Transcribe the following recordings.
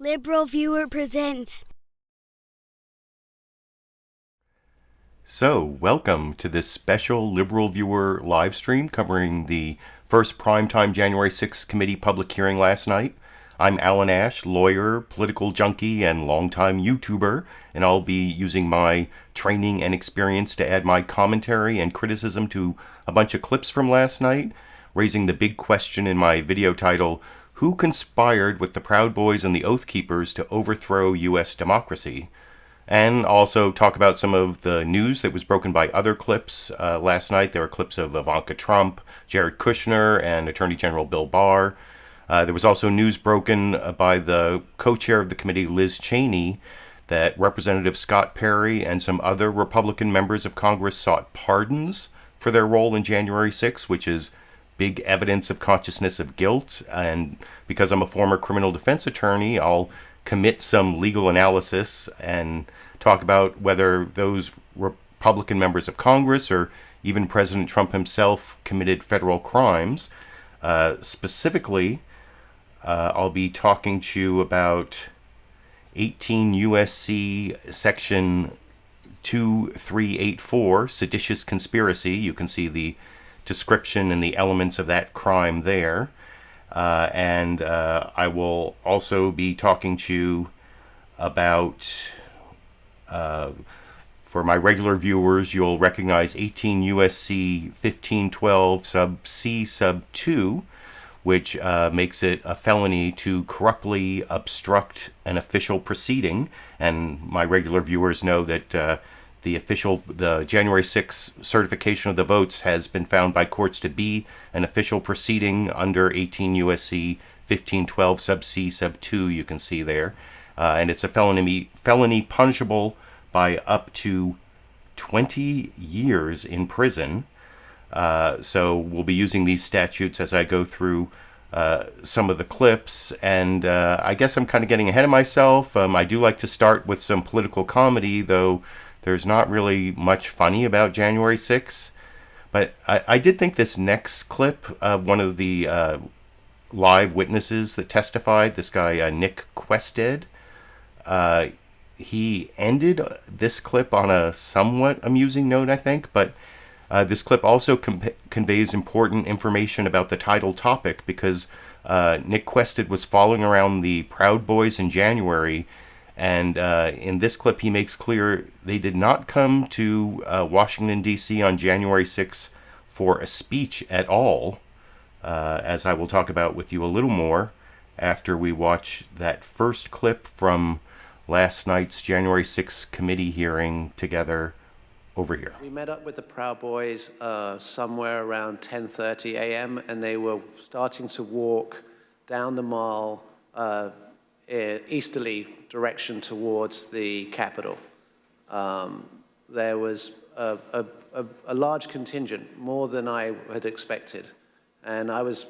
LiberalViewer presents. So, welcome to this special LiberalViewer live stream covering the first primetime January 6th committee public hearing last night. I'm Alan Ash, lawyer, political junkie, and longtime YouTuber, and I'll be using my training and experience to add my commentary and criticism to a bunch of clips from last night, raising the big question in my video title, Who Conspired with the Proud Boys and the Oath Keepers to Overthrow U.S. Democracy? And also talk about some of the news that was broken by other clips last night. There were clips of Ivanka Trump, Jared Kushner, and Attorney General Bill Barr. There was also news broken by the co-chair of the committee, Liz Cheney, that Representative Scott Perry and some other Republican members of Congress sought pardons for their role in January 6th, which is big evidence of consciousness of guilt. And because I'm a former criminal defense attorney, I'll commit some legal analysis and talk about whether those Republican members of Congress or even President Trump himself committed federal crimes. Specifically, I'll be talking to you about 18 U.S.C. Section 2384, seditious conspiracy. You can see the description and the elements of that crime there. And I will also be talking to you about, for my regular viewers, you'll recognize 18 U.S.C. 1512 sub C sub 2, which makes it a felony to corruptly obstruct an official proceeding. And my regular viewers know that the January 6th certification of the votes has been found by courts to be an official proceeding under 18 U.S.C. 1512 sub C sub 2, you can see there. And it's a felony punishable by up to 20 years in prison. So we'll be using these statutes as I go through some of the clips. And I guess I'm kind of getting ahead of myself. I do like to start with some political comedy, though there's not really much funny about January 6th. But I did think this next clip of one of the live witnesses that testified, this guy Nick Quested, he ended this clip on a somewhat amusing note, I think. But this clip also conveys important information about the title topic because Nick Quested was following around the Proud Boys in January. And in this clip, he makes clear they did not come to Washington, D.C. on January 6th for a speech at all, as I will talk about with you a little more after we watch that first clip from last night's January 6th committee hearing together over here. We met up with the Proud Boys somewhere around 10:30 a.m. and they were starting to walk down the mall easterly direction towards the Capitol. There was a large contingent, more than I had expected. And I was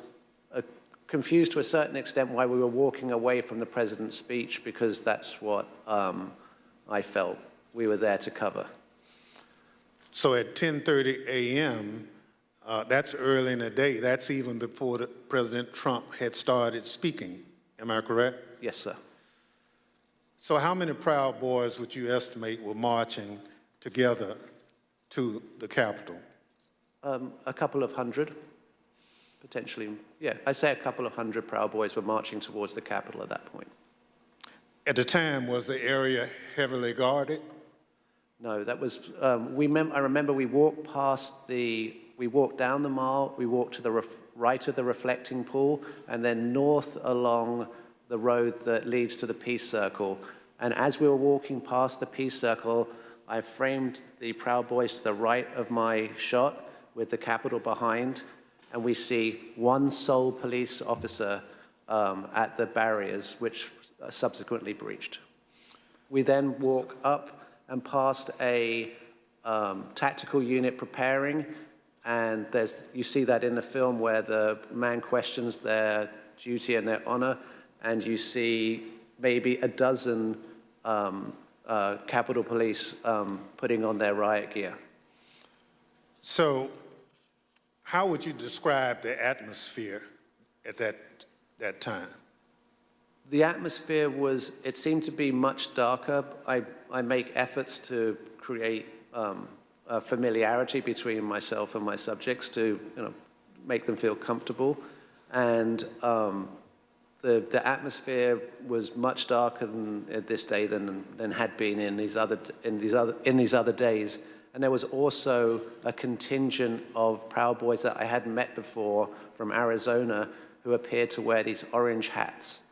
confused to a certain extent why we were walking away from the president's speech, because that's what I felt we were there to cover. So at 10:30 a.m., that's early in the day. That's even before President Trump had started speaking. Am I correct? Yes, sir. So how many Proud Boys would you estimate were marching together to the Capitol? A couple of hundred, potentially. Yeah, I'd say a couple of hundred Proud Boys were marching towards the Capitol at that point. At the time, was the area heavily guarded? No, that was, I remember we walked we walked down the mall, we walked to the right of the reflecting pool, and then north along the road that leads to the Peace Circle. And as we were walking past the Peace Circle, I framed the Proud Boys to the right of my shot with the Capitol behind, and we see one sole police officer at the barriers, which subsequently breached. We then walk up and past a tactical unit preparing, and you see that in the film where the man questions their duty and their honor, and you see maybe a dozen Capitol Police putting on their riot gear. So how would you describe the atmosphere at that time? The atmosphere was, it seemed to be much darker. I make efforts to create a familiarity between myself and my subjects to make them feel comfortable. And the atmosphere was much darker this day than had been in these other days. And there was also a contingent of Proud Boys that I hadn't met before from Arizona who appeared to wear these orange hats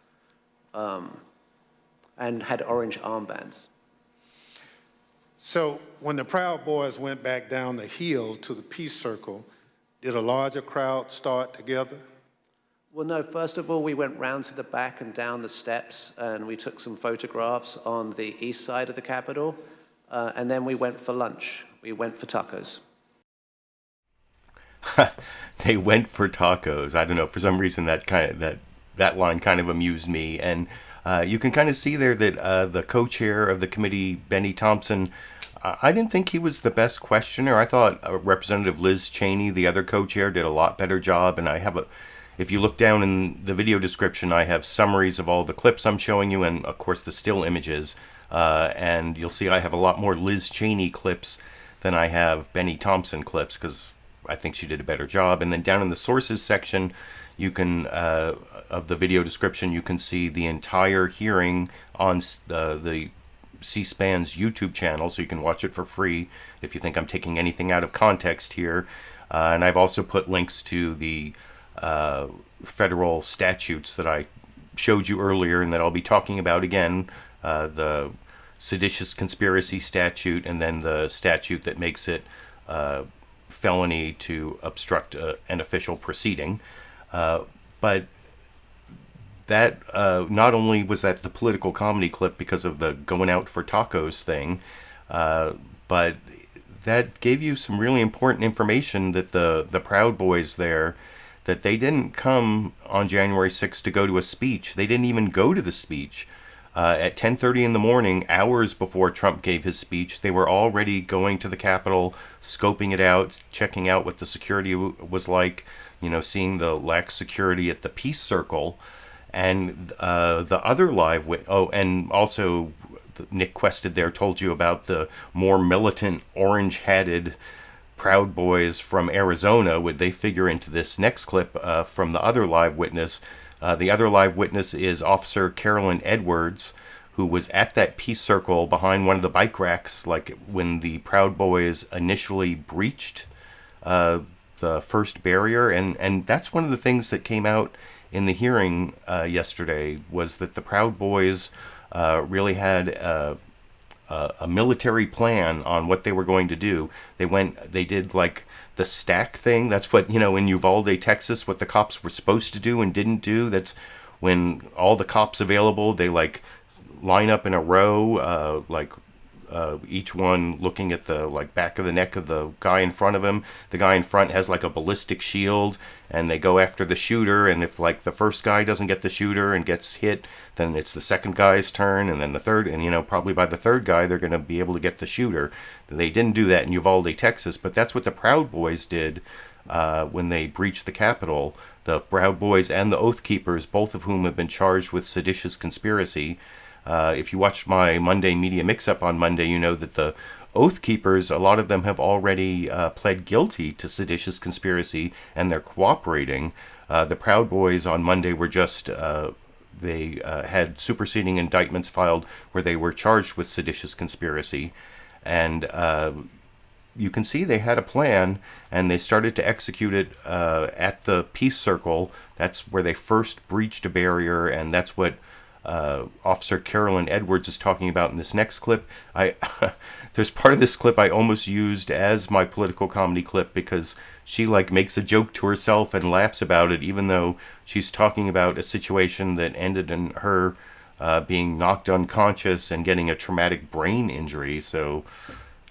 and had orange armbands. So when the Proud Boys went back down the hill to the Peace Circle, did a larger crowd start together? Well, no, first of all, we went round to the back and down the steps, and we took some photographs on the east side of the Capitol, and then we went for lunch. We went for tacos. They went for tacos. I don't know, for some reason that line kind of amused me. And you can kind of see there that the co-chair of the committee, Bennie Thompson, I didn't think he was the best questioner. I thought Representative Liz Cheney, the other co-chair, did a lot better job. And if you look down in the video description, I have summaries of all the clips I'm showing you and, of course, the still images. And you'll see I have a lot more Liz Cheney clips than I have Bennie Thompson clips because I think she did a better job. And then down in the sources section, you can, of the video description, you can see the entire hearing on the C-SPAN's YouTube channel, so you can watch it for free if you think I'm taking anything out of context here. And I've also put links to the federal statutes that I showed you earlier and that I'll be talking about again, the seditious conspiracy statute and then the statute that makes it felony to obstruct an official proceeding. But that not only was that the political comedy clip because of the going out for tacos thing, but that gave you some really important information that the Proud Boys there, that they didn't come on January 6th to go to a speech. They didn't even go to the speech. At 10:30 in the morning, hours before Trump gave his speech, they were already going to the Capitol, scoping it out, checking out what the security was like, seeing the lax security at the Peace Circle. And the other live and also Nick Quested there told you about the more militant orange-hatted Proud Boys from Arizona. Would they figure into this next clip from the other live witness? The other live witness is Officer Carolyn Edwards, who was at that Peace Circle behind one of the bike racks, like when the Proud Boys initially breached the first barrier. And that's one of the things that came out in the hearing yesterday, was that the Proud Boys really had a military plan on what they were going to do. They did like the stack thing. That's what, in Uvalde, Texas, what the cops were supposed to do and didn't do. That's when all the cops available, they line up in a row, each one looking at the back of the neck of the guy in front of him. The guy in front has a ballistic shield, and they go after the shooter. And if the first guy doesn't get the shooter and gets hit, then it's the second guy's turn, and then the third, and probably by the third guy they're going to be able to get the shooter. They didn't do that in Uvalde, Texas, but that's what the Proud Boys did when they breached the Capitol. The Proud Boys and the Oath Keepers, both of whom have been charged with seditious conspiracy. If you watched my Monday Media Mix-Up on Monday, you know that the Oath Keepers, a lot of them have already pled guilty to seditious conspiracy, and they're cooperating. The Proud Boys on Monday were just, they had superseding indictments filed where they were charged with seditious conspiracy. And you can see they had a plan, and they started to execute it at the Peace Circle. That's where they first breached a barrier, and that's what Officer Carolyn Edwards is talking about in this next clip. There's part of this clip I almost used as my political comedy clip because she makes a joke to herself and laughs about it, even though she's talking about a situation that ended in her being knocked unconscious and getting a traumatic brain injury. So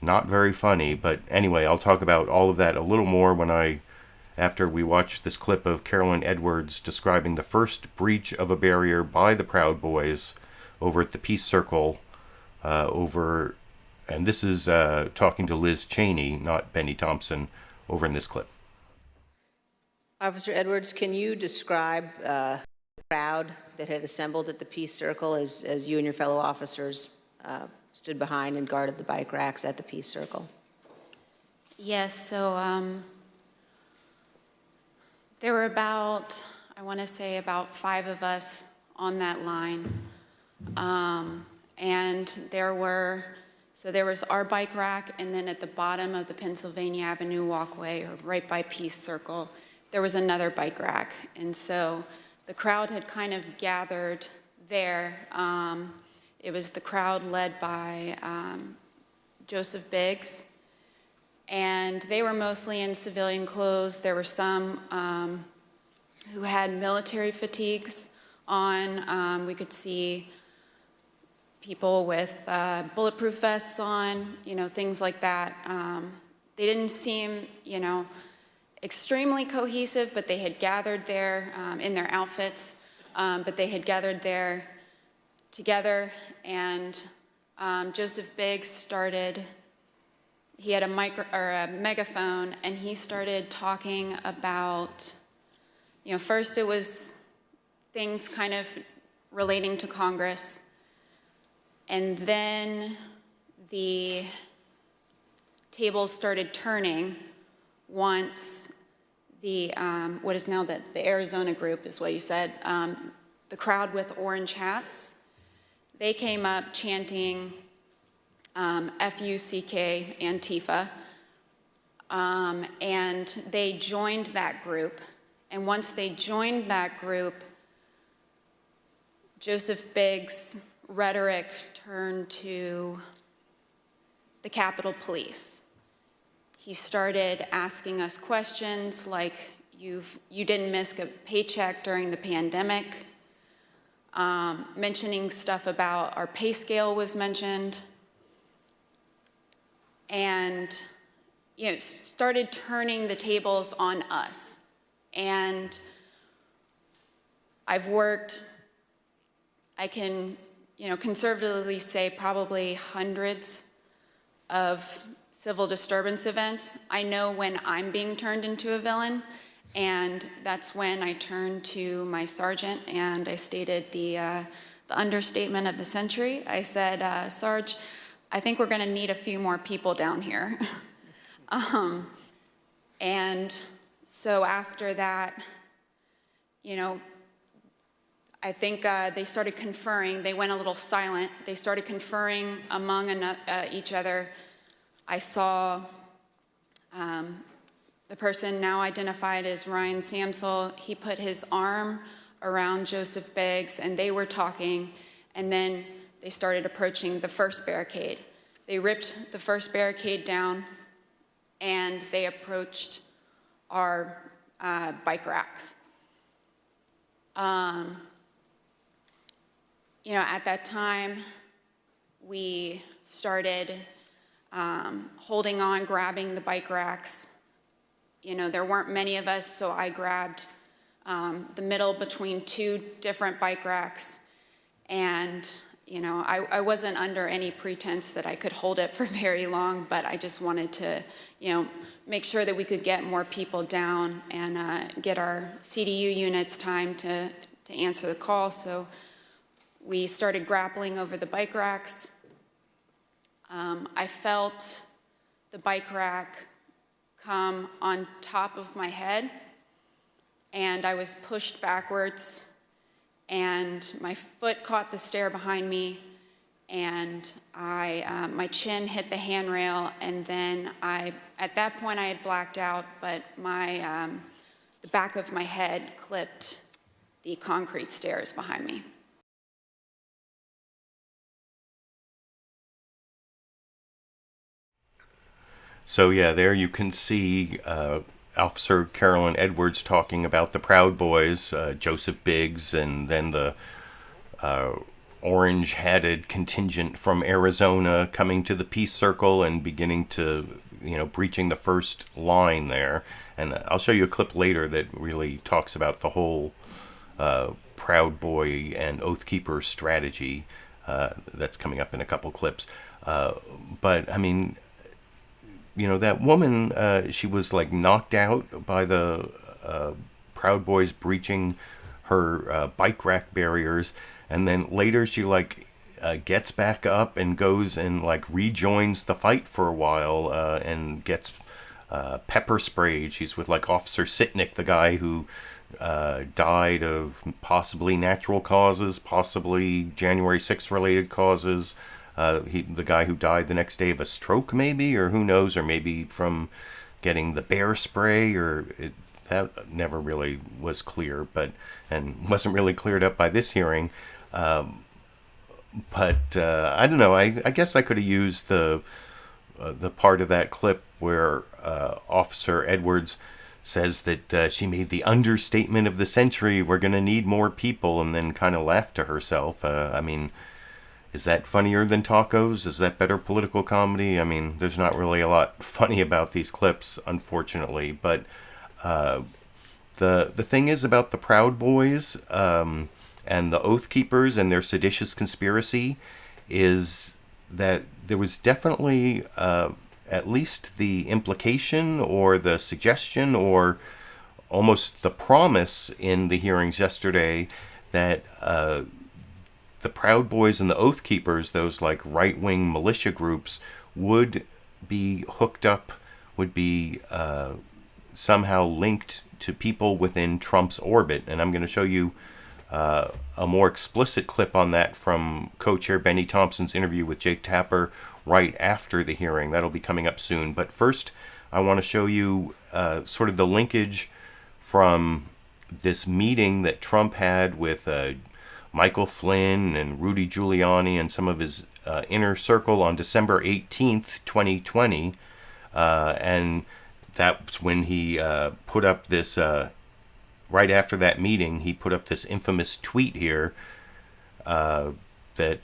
not very funny. But anyway, I'll talk about all of that a little more after we watch this clip of Carolyn Edwards describing the first breach of a barrier by the Proud Boys over at the Peace Circle and this is talking to Liz Cheney, not Bennie Thompson, over in this clip. Officer Edwards, can you describe crowd that had assembled at the Peace Circle as you and your fellow officers stood behind and guarded the bike racks at the Peace Circle? Yes, so there were about, I want to say about 5 of us on that line. And there was our bike rack, and then at the bottom of the Pennsylvania Avenue walkway, or right by Peace Circle, there was another bike rack. And so the crowd had kind of gathered there. It was the crowd led by Joseph Biggs, and they were mostly in civilian clothes. There were some who had military fatigues on. We could see people with bulletproof vests on, things like that. They didn't seem, extremely cohesive, but they had gathered there in their outfits, but they had gathered there together, and Joseph Biggs started, he had a megaphone, and he started talking about, first it was things kind of relating to Congress, and then the tables started turning once the, what is now the Arizona group is what you said, the crowd with orange hats, they came up chanting F-U-C-K, Antifa, and they joined that group. And once they joined that group, Joseph Biggs' rhetoric turned to the Capitol Police. He started asking us questions like, you didn't miss a paycheck during the pandemic. Mentioning stuff about our pay scale was mentioned. And, started turning the tables on us. And I've worked, I can, conservatively say probably hundreds of civil disturbance events. I know when I'm being turned into a villain, and that's when I turned to my sergeant and I stated the understatement of the century. I said, Sarge, I think we're gonna need a few more people down here. And so after that, I think they started conferring. They went a little silent. They started conferring among each other. I saw the person now identified as Ryan Samsel. He put his arm around Joseph Biggs, and they were talking, and then they started approaching the first barricade. They ripped the first barricade down, and they approached our bike racks. At that time, we started holding on, grabbing the bike racks. There weren't many of us, so I grabbed the middle between 2 different bike racks, and I wasn't under any pretense that I could hold it for very long, but I just wanted to, make sure that we could get more people down and get our CDU units time to answer the call. So we started grappling over the bike racks. I felt the bike rack come on top of my head, and I was pushed backwards, and my foot caught the stair behind me, and my chin hit the handrail, and then at that point I had blacked out, but the back of my head clipped the concrete stairs behind me. So yeah, there you can see Officer Carolyn Edwards talking about the Proud Boys, Joseph Biggs, and then the orange-hatted contingent from Arizona coming to the Peace Circle and beginning to, breaching the first line there. And I'll show you a clip later that really talks about the whole Proud Boy and Oath Keeper strategy. That's coming up in a couple clips. But, I mean, that woman, she was like knocked out by the Proud Boys breaching her bike rack barriers, and then later she gets back up and goes and rejoins the fight for a while and gets pepper sprayed. She's with Officer Sitnick, the guy who died of possibly natural causes, possibly January 6th related causes. The guy who died the next day of a stroke, maybe, or who knows, or maybe from getting the bear spray, that never really was clear, and wasn't really cleared up by this hearing. But I don't know. I guess I could have used the part of that clip where Officer Edwards says that she made the understatement of the century. We're going to need more people, and then kind of laughed to herself. I mean, is that funnier than tacos? Is that better political comedy? I mean, there's not really a lot funny about these clips, unfortunately. But the thing is about the Proud Boys and the Oath Keepers and their seditious conspiracy is that there was definitely at least the implication or the suggestion or almost the promise in the hearings yesterday that the Proud Boys and the Oath Keepers, those right-wing militia groups, would be hooked up, would be somehow linked to people within Trump's orbit. And I'm going to show you a more explicit clip on that from co-chair Bennie Thompson's interview with Jake Tapper right after the hearing. That'll be coming up soon. But first, I want to show you sort of the linkage from this meeting that Trump had with Michael Flynn and Rudy Giuliani and some of his inner circle on December 18th, 2020. And that's when he put up this... right after that meeting, he put up this infamous tweet here that,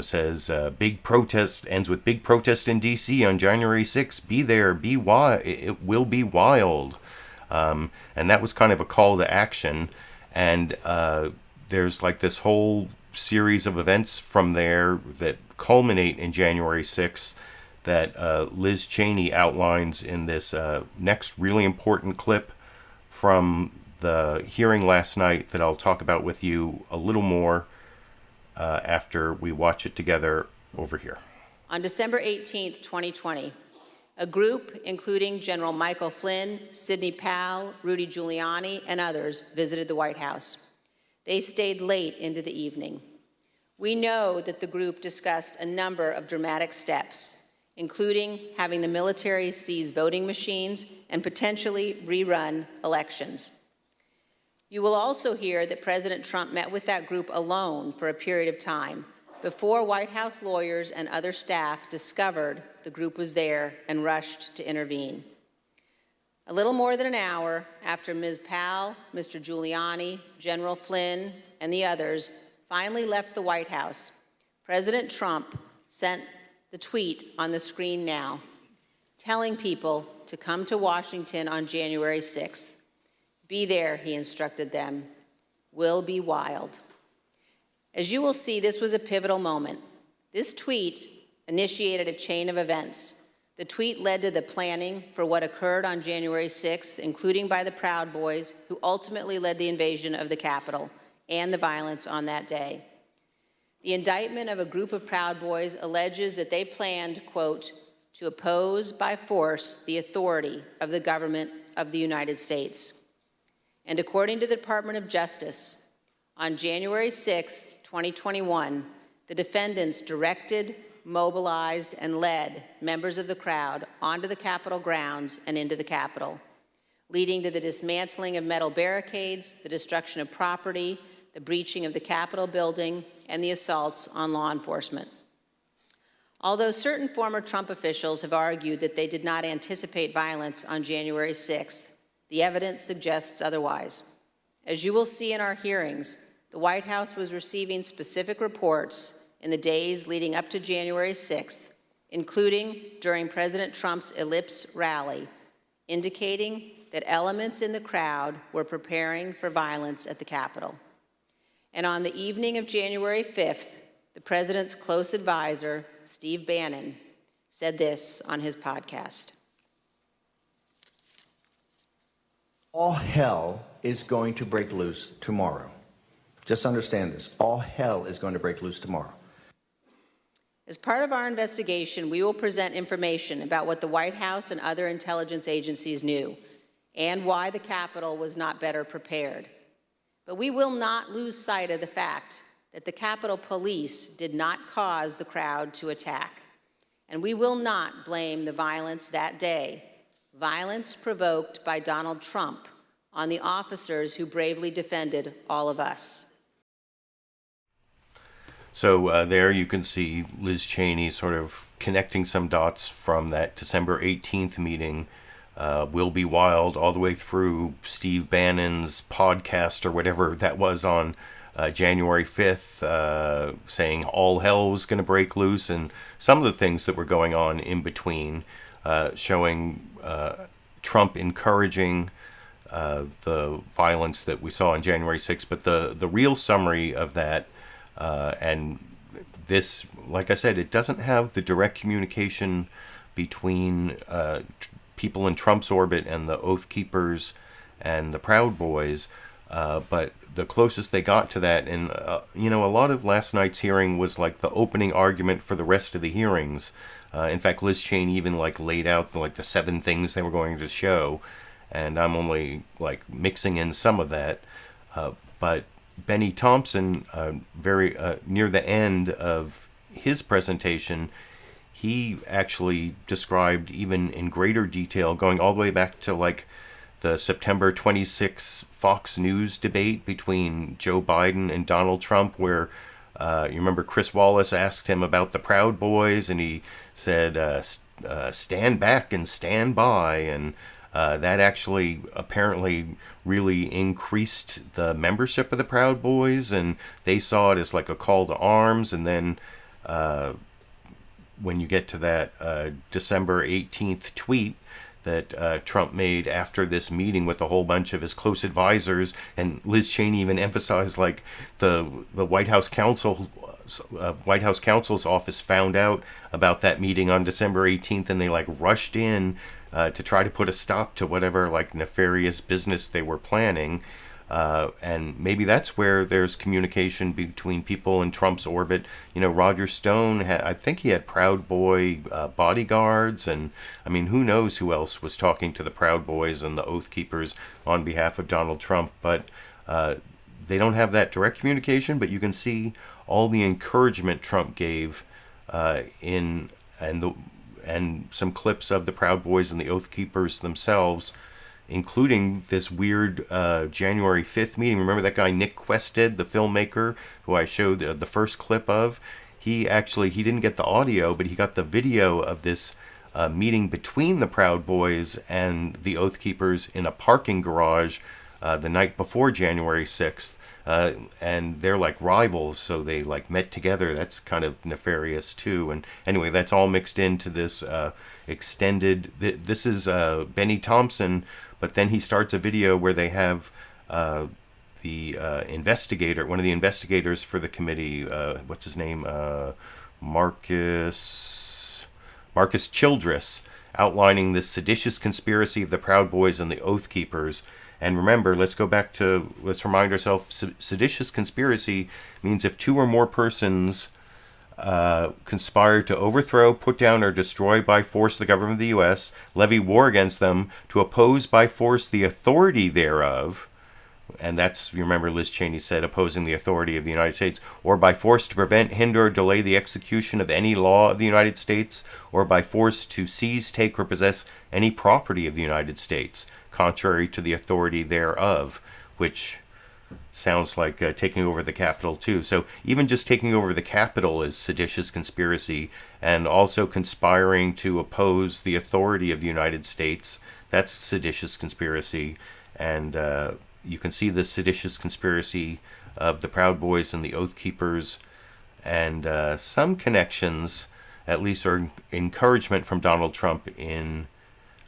says, big protest ends with big protest in D.C. on January 6th. Be there, be wild. It will be wild. And that was kind of a call to action. And there's this whole series of events from there that culminate in January 6th that Liz Cheney outlines in this next really important clip from the hearing last night that I'll talk about with you a little more after we watch it together over here. On December 18th, 2020, a group including General Michael Flynn, Sidney Powell, Rudy Giuliani, and others visited the White House. They stayed late into the evening. We know that the group discussed a number of dramatic steps, including having the military seize voting machines and potentially rerun elections. You will also hear that President Trump met with that group alone for a period of time before White House lawyers and other staff discovered the group was there and rushed to intervene. A little more than an hour after Ms. Powell, Mr. Giuliani, General Flynn, and the others finally left the White House, President Trump sent the tweet on the screen now, telling people to come to Washington on January 6th. Be there, he instructed them. Will be wild. As you will see, this was a pivotal moment. This tweet initiated a chain of events. The tweet led to the planning for what occurred on January 6th, including by the Proud Boys, who ultimately led the invasion of the Capitol and the violence on that day. The indictment of a group of Proud Boys alleges that they planned, quote, to oppose by force the authority of the government of the United States. And according to the Department of Justice, on January 6, 2021, the defendants directed, mobilized, and led members of the crowd onto the Capitol grounds and into the Capitol, leading to the dismantling of metal barricades, the destruction of property, the breaching of the Capitol building, and the assaults on law enforcement. Although certain former Trump officials have argued that they did not anticipate violence on January 6th, the evidence suggests otherwise. As you will see in our hearings, the White House was receiving specific reports in the days leading up to January 6th, including during President Trump's Ellipse rally, indicating that elements in the crowd were preparing for violence at the Capitol. And on the evening of January 5th, the president's close advisor, Steve Bannon, said this on his podcast. All hell is going to break loose tomorrow. Just understand this. All hell is going to break loose tomorrow. As part of our investigation, we will present information about what the White House and other intelligence agencies knew and why the Capitol was not better prepared. But we will not lose sight of the fact that the Capitol Police did not cause the crowd to attack. And we will not blame the violence that day, violence provoked by Donald Trump, on the officers who bravely defended all of us. So there you can see Liz Cheney sort of connecting some dots from that December 18th meeting, Will Be Wild, all the way through Steve Bannon's podcast or whatever that was on January 5th, saying all hell was going to break loose, and some of the things that were going on in between, showing Trump encouraging the violence that we saw on January 6th. But the real summary of that, and this, like I said, it doesn't have the direct communication between people in Trump's orbit and the Oath Keepers and the Proud Boys, but the closest they got to that, and a lot of last night's hearing was like the opening argument for the rest of the hearings. In fact, Liz Cheney even laid out the 7 things they were going to show, and I'm only mixing in some of that. But Bennie Thompson, very near the end of his presentation, he actually described even in greater detail, going all the way back to the September 26 Fox News debate between Joe Biden and Donald Trump, where you remember Chris Wallace asked him about the Proud Boys, and he said, stand back and stand by, and that actually apparently really increased the membership of the Proud Boys, and they saw it as a call to arms. And then when you get to that December 18th tweet that Trump made after this meeting with a whole bunch of his close advisors, and Liz Cheney even emphasized the White House counsel. White House counsel's office found out about that meeting on December 18th, and they rushed in to try to put a stop to whatever nefarious business they were planning. And maybe that's where there's communication between people in Trump's orbit. Roger Stone, I think he had Proud Boy bodyguards, and who knows who else was talking to the Proud Boys and the Oath Keepers on behalf of Donald Trump. But they don't have that direct communication, but you can see all the encouragement Trump gave and some clips of the Proud Boys and the Oath Keepers themselves, including this weird January 5th meeting. Remember that guy Nick Quested, the filmmaker, who I showed the first clip of? He didn't get the audio, but he got the video of this meeting between the Proud Boys and the Oath Keepers in a parking garage the night before January 6th. And they're rivals, so they met together. That's kind of nefarious too. And anyway, that's all mixed into this extended. This is Bennie Thompson, but then he starts a video where they have the investigator, one of the investigators for the committee. What's his name? Marcus Childress, outlining this seditious conspiracy of the Proud Boys and the Oath Keepers. And remember, let's remind ourselves, seditious conspiracy means if 2 or more persons conspire to overthrow, put down, or destroy by force the government of the U.S., levy war against them, to oppose by force the authority thereof, and that's, you remember Liz Cheney said, opposing the authority of the United States, or by force to prevent, hinder, or delay the execution of any law of the United States, or by force to seize, take, or possess any property of the United States, contrary to the authority thereof, which sounds like taking over the Capitol too. So even just taking over the Capitol is seditious conspiracy, and also conspiring to oppose the authority of the United States, that's seditious conspiracy. And you can see the seditious conspiracy of the Proud Boys and the Oath Keepers, and some connections, at least, or encouragement from Donald Trump in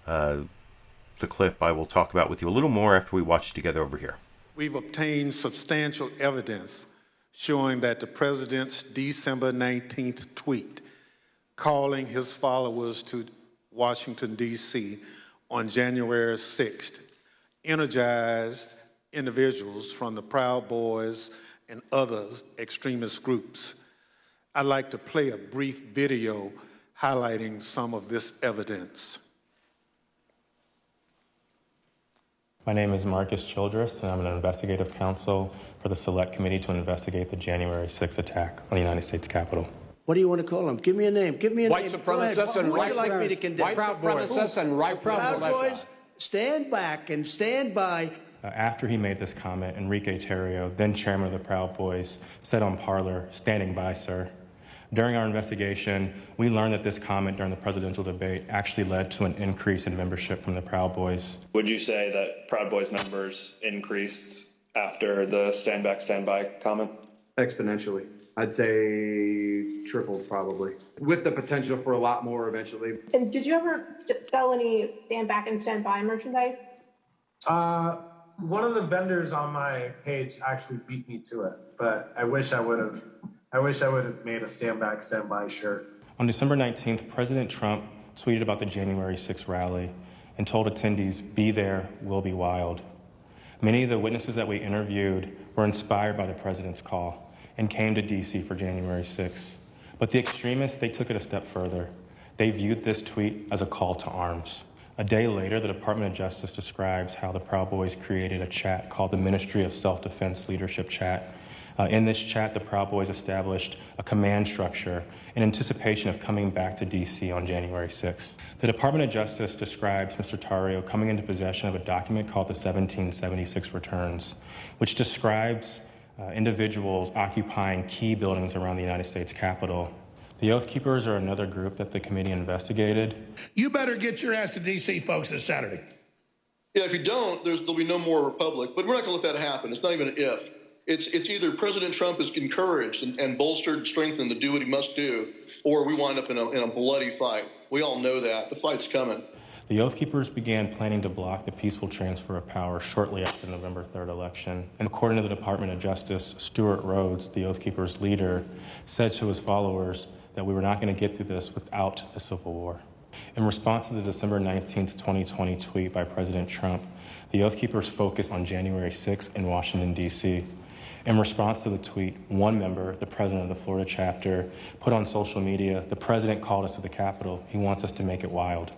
the clip I will talk about with you a little more after we watch together over here. We've obtained substantial evidence showing that the president's December 19th tweet calling his followers to Washington, D.C. on January 6th energized individuals from the Proud Boys and other extremist groups. I'd like to play a brief video highlighting some of this evidence. My name is Marcus Childress, and I'm an investigative counsel for the Select Committee to investigate the January 6th attack on the United States Capitol. What do you want to call them? Give me a name. Give me a White name. supremacists and white like me to condemn? White supremacists and right Proud militia. Boys, stand back and stand by. After he made this comment, Enrique Tarrio, then chairman of the Proud Boys, said on Parler, "Standing by, sir." During our investigation, we learned that this comment during the presidential debate actually led to an increase in membership from the Proud Boys. Would you say that Proud Boys members increased after the stand back, stand by comment? Exponentially. I'd say tripled probably, with the potential for a lot more eventually. And did you ever sell any stand back and stand by merchandise? One of the vendors on my page actually beat me to it, but I wish I would have made a stand back, stand by shirt. On December 19th, President Trump tweeted about the January 6th rally and told attendees, "Be there, we'll be wild." Many of the witnesses that we interviewed were inspired by the president's call and came to DC for January 6th. But the extremists, they took it a step further. They viewed this tweet as a call to arms. A day later, the Department of Justice describes how the Proud Boys created a chat called the Ministry of Self-Defense Leadership Chat. In this chat, the Proud Boys established a command structure in anticipation of coming back to DC on January 6th. The Department of Justice describes Mr. Tarrio coming into possession of a document called the 1776 Returns, which describes individuals occupying key buildings around the United States Capitol. The Oath Keepers are another group that the committee investigated. You better get your ass to D.C., folks, this Saturday. Yeah, if you don't, there'll be no more republic. But we're not going to let that happen. It's not even an if. It's either President Trump is encouraged and bolstered and strengthened to do what he must do, or we wind up in a bloody fight. We all know that. The fight's coming. The Oath Keepers began planning to block the peaceful transfer of power shortly after the November 3rd election. And according to the Department of Justice, Stuart Rhodes, the Oath Keepers leader, said to his followers that we were not going to get through this without a civil war. In response to the December 19th, 2020 tweet by President Trump, the Oath Keepers focused on January 6th in Washington, D.C. In response to the tweet, one member, the president of the Florida chapter, put on social media, "The president called us to the Capitol. He wants us to make it wild."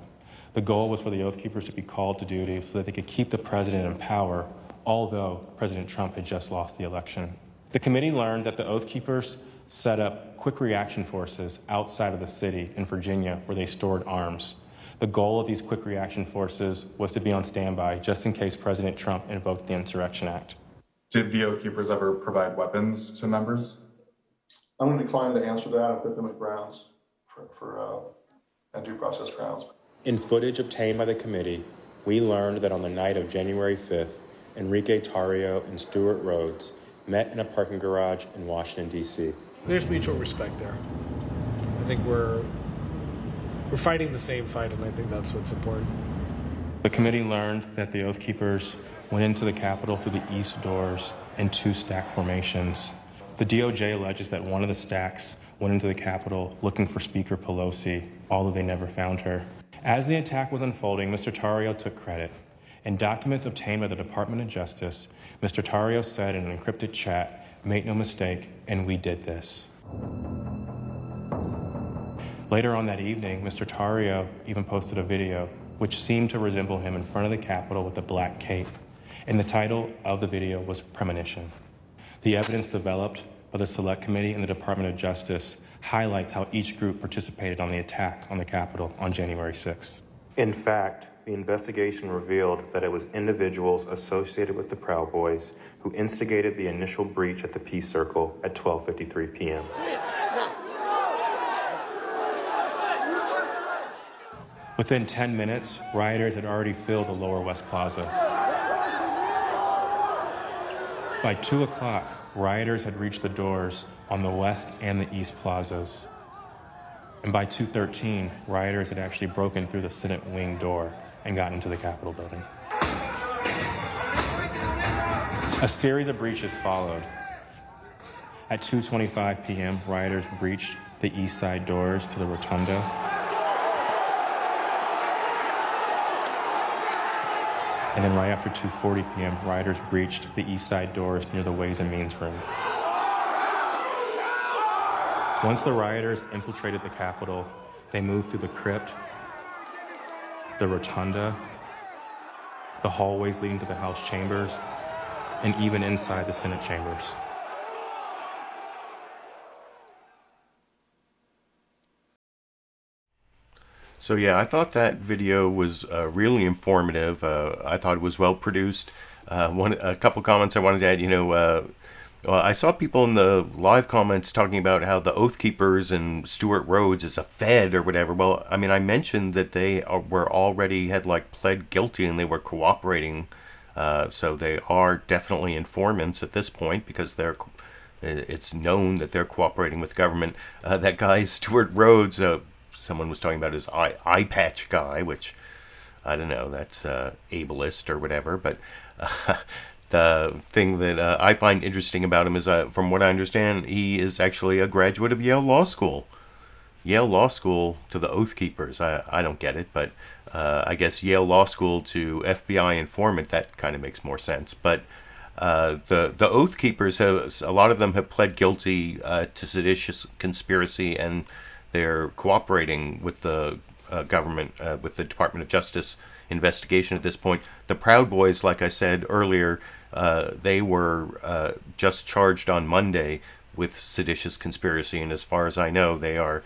The goal was for the Oath Keepers to be called to duty so that they could keep the president in power, although President Trump had just lost the election. The committee learned that the Oath Keepers set up quick reaction forces outside of the city in Virginia where they stored arms. The goal of these quick reaction forces was to be on standby just in case President Trump invoked the Insurrection Act. Did the Oath Keepers ever provide weapons to members? I'm going to decline to answer that and put them at grounds and due process grounds. In footage obtained by the committee, we learned that on the night of January 5th, Enrique Tarrio and Stuart Rhodes met in a parking garage in Washington, D.C. There's mutual respect there. I think we're fighting the same fight, and I think that's what's important. The committee learned that the Oath Keepers went into the Capitol through the east doors in two stack formations. The DOJ alleges that one of the stacks went into the Capitol looking for Speaker Pelosi, although they never found her. As the attack was unfolding, Mr. Tarrio took credit. In documents obtained by the Department of Justice, Mr. Tarrio said in an encrypted chat, "Make no mistake, and we did this." Later on that evening, Mr. Tarrio even posted a video which seemed to resemble him in front of the Capitol with a black cape, and the title of the video was Premonition. The evidence developed by the Select Committee and the Department of Justice highlights how each group participated on the attack on the Capitol on January 6th. In fact, the investigation revealed that it was individuals associated with the Proud Boys who instigated the initial breach at the Peace Circle at 12:53 p.m. Within 10 minutes, rioters had already filled the Lower West Plaza. By 2 o'clock, rioters had reached the doors on the West and the East plazas. And by 2:13, rioters had actually broken through the Senate wing door and gotten into the Capitol building. A series of breaches followed. At 2:25 p.m., rioters breached the east side doors to the rotunda. And then right after 2:40 p.m., rioters breached the east side doors near the Ways and Means room. Once the rioters infiltrated the Capitol, they moved through the crypt, the rotunda, the hallways leading to the House chambers, and even inside the Senate chambers. So yeah, I thought that video was really informative. I thought it was well produced. A couple comments I wanted to add. Well, I saw people in the live comments talking about how the Oath Keepers and Stewart Rhodes is a Fed or whatever. Well, I mean, I mentioned that they were already had like pled guilty and they were cooperating. So they are definitely informants at this point because it's known that they're cooperating with government. That guy Stewart Rhodes, someone was talking about his eye patch guy, which I don't know, that's ableist or whatever, but the thing that I find interesting about him is, from what I understand, he is actually a graduate of Yale Law School. Yale Law School to the Oath Keepers. I don't get it, but I guess Yale Law School to FBI informant, that kind of makes more sense. But the Oath Keepers, a lot of them have pled guilty to seditious conspiracy, and they're cooperating with the government, with the Department of Justice investigation at this point. The Proud Boys, like I said earlier, they were just charged on Monday with seditious conspiracy, and as far as I know, they are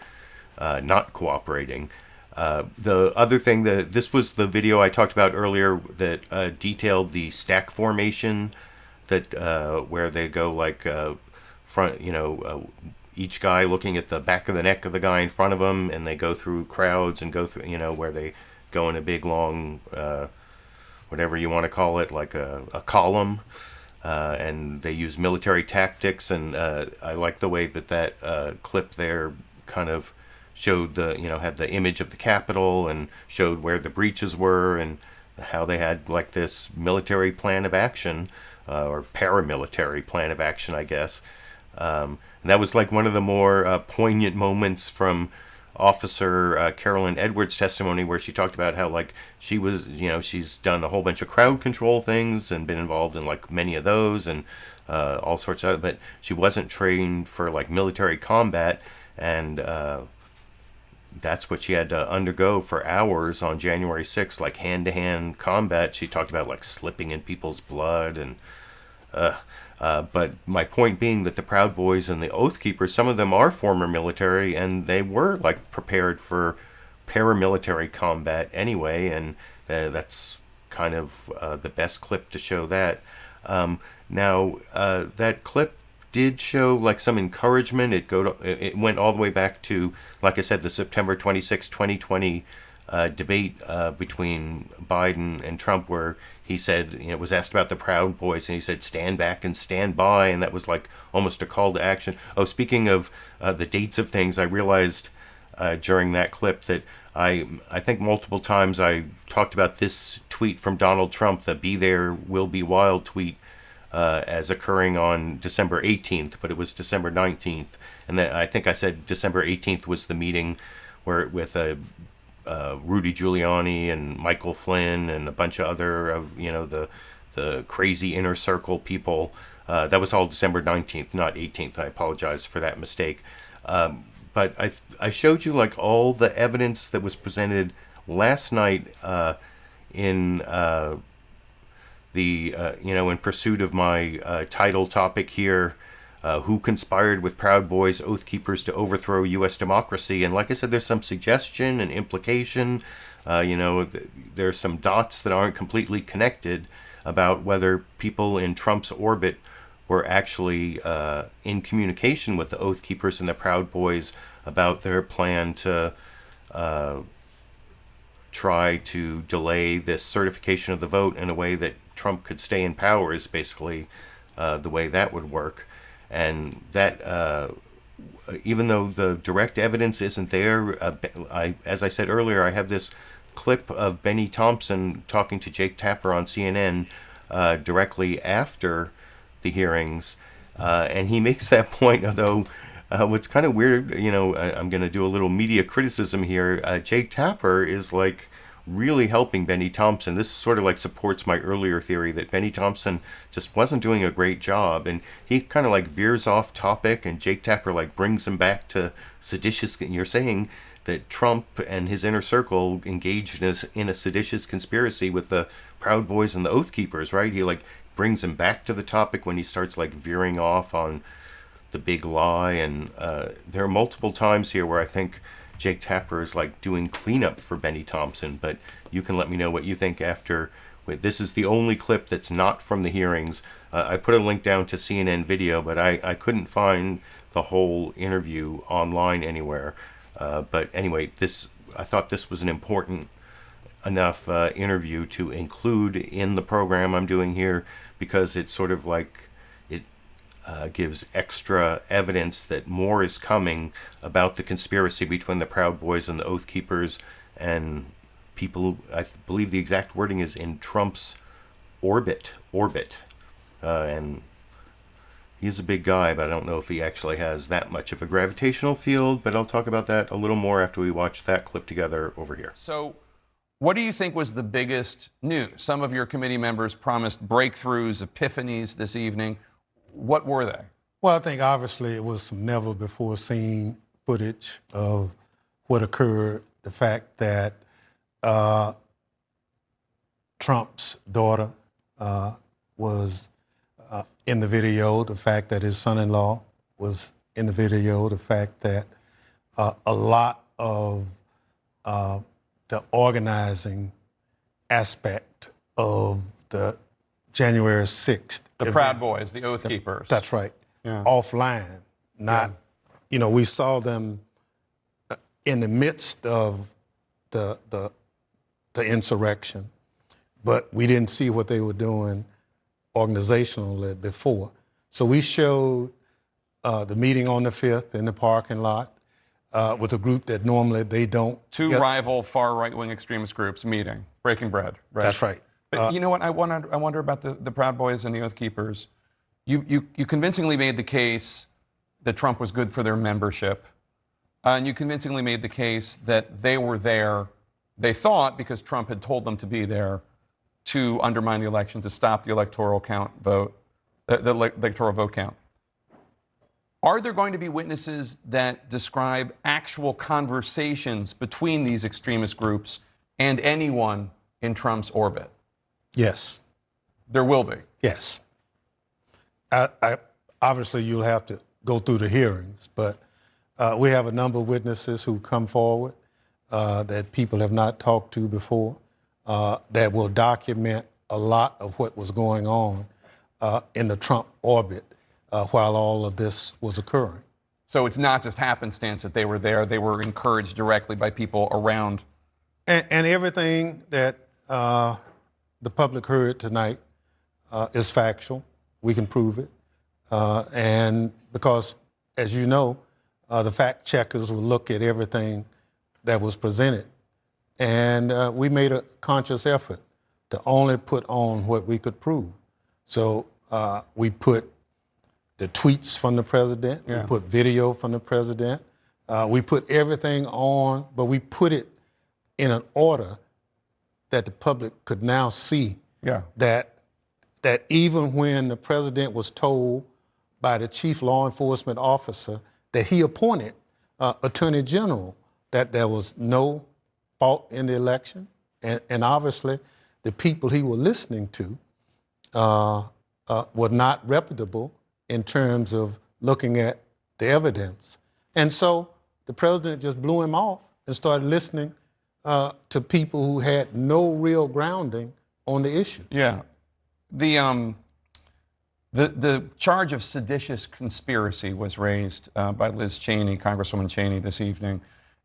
not cooperating. The other thing, this was the video I talked about earlier that detailed the stack formation, that where they go like front, each guy looking at the back of the neck of the guy in front of them, and they go through crowds and go through, where they go in a big long, whatever you want to call it, like a column, and they use military tactics. And I like the way that clip there kind of showed had the image of the Capitol and showed where the breaches were and how they had like this military plan of action, or paramilitary plan of action, I guess. And that was like one of the more poignant moments from Officer Carolyn Edwards' testimony, where she talked about how like she was, she's done a whole bunch of crowd control things and been involved in like many of those and all sorts of, but she wasn't trained for like military combat, and that's what she had to undergo for hours on January 6th, like hand-to-hand combat. She talked about like slipping in people's blood and but my point being that the Proud Boys and the Oath Keepers, some of them are former military, and they were like prepared for paramilitary combat anyway, and that's kind of the best clip to show that. Now that clip did show like some encouragement. It went all the way back to, like I said, the September 26, 2020 debate between Biden and Trump, where he said, was asked about the Proud Boys, and he said, stand back and stand by, and that was like almost a call to action. Oh, speaking of the dates of things, I realized during that clip that I think multiple times I talked about this tweet from Donald Trump, the "Be There, Will Be Wild" tweet, as occurring on December 18th, but it was December 19th. And then I think I said December 18th was the meeting where with Rudy Giuliani and Michael Flynn and a bunch of other of the crazy inner circle people. That was all December 19th, not 18th. I apologize for that mistake. But I showed you like all the evidence that was presented last night in in pursuit of my title topic here. Who conspired with Proud Boys, Oath Keepers to overthrow U.S. democracy? And like I said, there's some suggestion and implication. There's some dots that aren't completely connected about whether people in Trump's orbit were actually in communication with the Oath Keepers and the Proud Boys about their plan to try to delay this certification of the vote in a way that Trump could stay in power, is basically the way that would work. And that, even though the direct evidence isn't there, as I said earlier, I have this clip of Bennie Thompson talking to Jake Tapper on CNN directly after the hearings, and he makes that point, although what's kind of weird, I'm going to do a little media criticism here. Jake Tapper is like really helping Bennie Thompson. This sort of like supports my earlier theory that Bennie Thompson just wasn't doing a great job, and he kind of like veers off topic, and Jake Tapper like brings him back to seditious. And you're saying that Trump and his inner circle engaged in a seditious conspiracy with the Proud Boys and the Oath Keepers, right? He like brings him back to the topic when he starts like veering off on the big lie, and there are multiple times here where I think Jake Tapper is like doing cleanup for Bennie Thompson, but you can let me know what you think after. This is the only clip that's not from the hearings. I put a link down to CNN video, but I couldn't find the whole interview online anywhere. But anyway, I thought this was an important enough interview to include in the program I'm doing here, because it's sort of like it gives extra evidence that more is coming about the conspiracy between the Proud Boys and the Oath Keepers and people. I believe the exact wording is in Trump's orbit, and he's a big guy, but I don't know if he actually has that much of a gravitational field, but I'll talk about that a little more after we watch that clip together over here. So what do you think was the biggest news? Some of your committee members promised breakthroughs, epiphanies this evening. What were they? Well, I think obviously it was some never before seen footage of what occurred. The fact that Trump's daughter was in the video, the fact that his son-in-law was in the video, the fact that a lot of the organizing aspect of the January 6th. The event. Proud Boys, the Oath Keepers. That's right. Yeah. Offline, not, we saw them in the midst of the insurrection, but we didn't see what they were doing organizationally before. So we showed the meeting on the 5th in the parking lot with a group that normally they don't. Two rival far right-wing extremist groups meeting, breaking bread. Right? That's right. But you know what? I wonder about the Proud Boys and the Oath Keepers. You convincingly made the case that Trump was good for their membership, and you convincingly made the case that they were there, they thought, because Trump had told them to be there, to undermine the election, to stop the electoral vote count. Are there going to be witnesses that describe actual conversations between these extremist groups and anyone in Trump's orbit? Yes. There will be? Yes. Obviously, you'll have to go through the hearings, but we have a number of witnesses who come forward that people have not talked to before that will document a lot of what was going on in the Trump orbit while all of this was occurring. So it's not just happenstance that they were there. They were encouraged directly by people around. And everything that the public heard tonight is factual. We can prove it. And because, as you know, the fact checkers will look at everything that was presented. And we made a conscious effort to only put on what we could prove. So we put the tweets from the president, we put video from the president, we put everything on, but we put it in an order that the public could now see that even when the president was told by the chief law enforcement officer that he appointed attorney general, that there was no fault in the election, and obviously the people he was listening to were not reputable in terms of looking at the evidence. And so the president just blew him off and started listening to people who had no real grounding on the issue. Yeah. The charge of seditious conspiracy was raised by Liz Cheney, Congresswoman Cheney, this evening.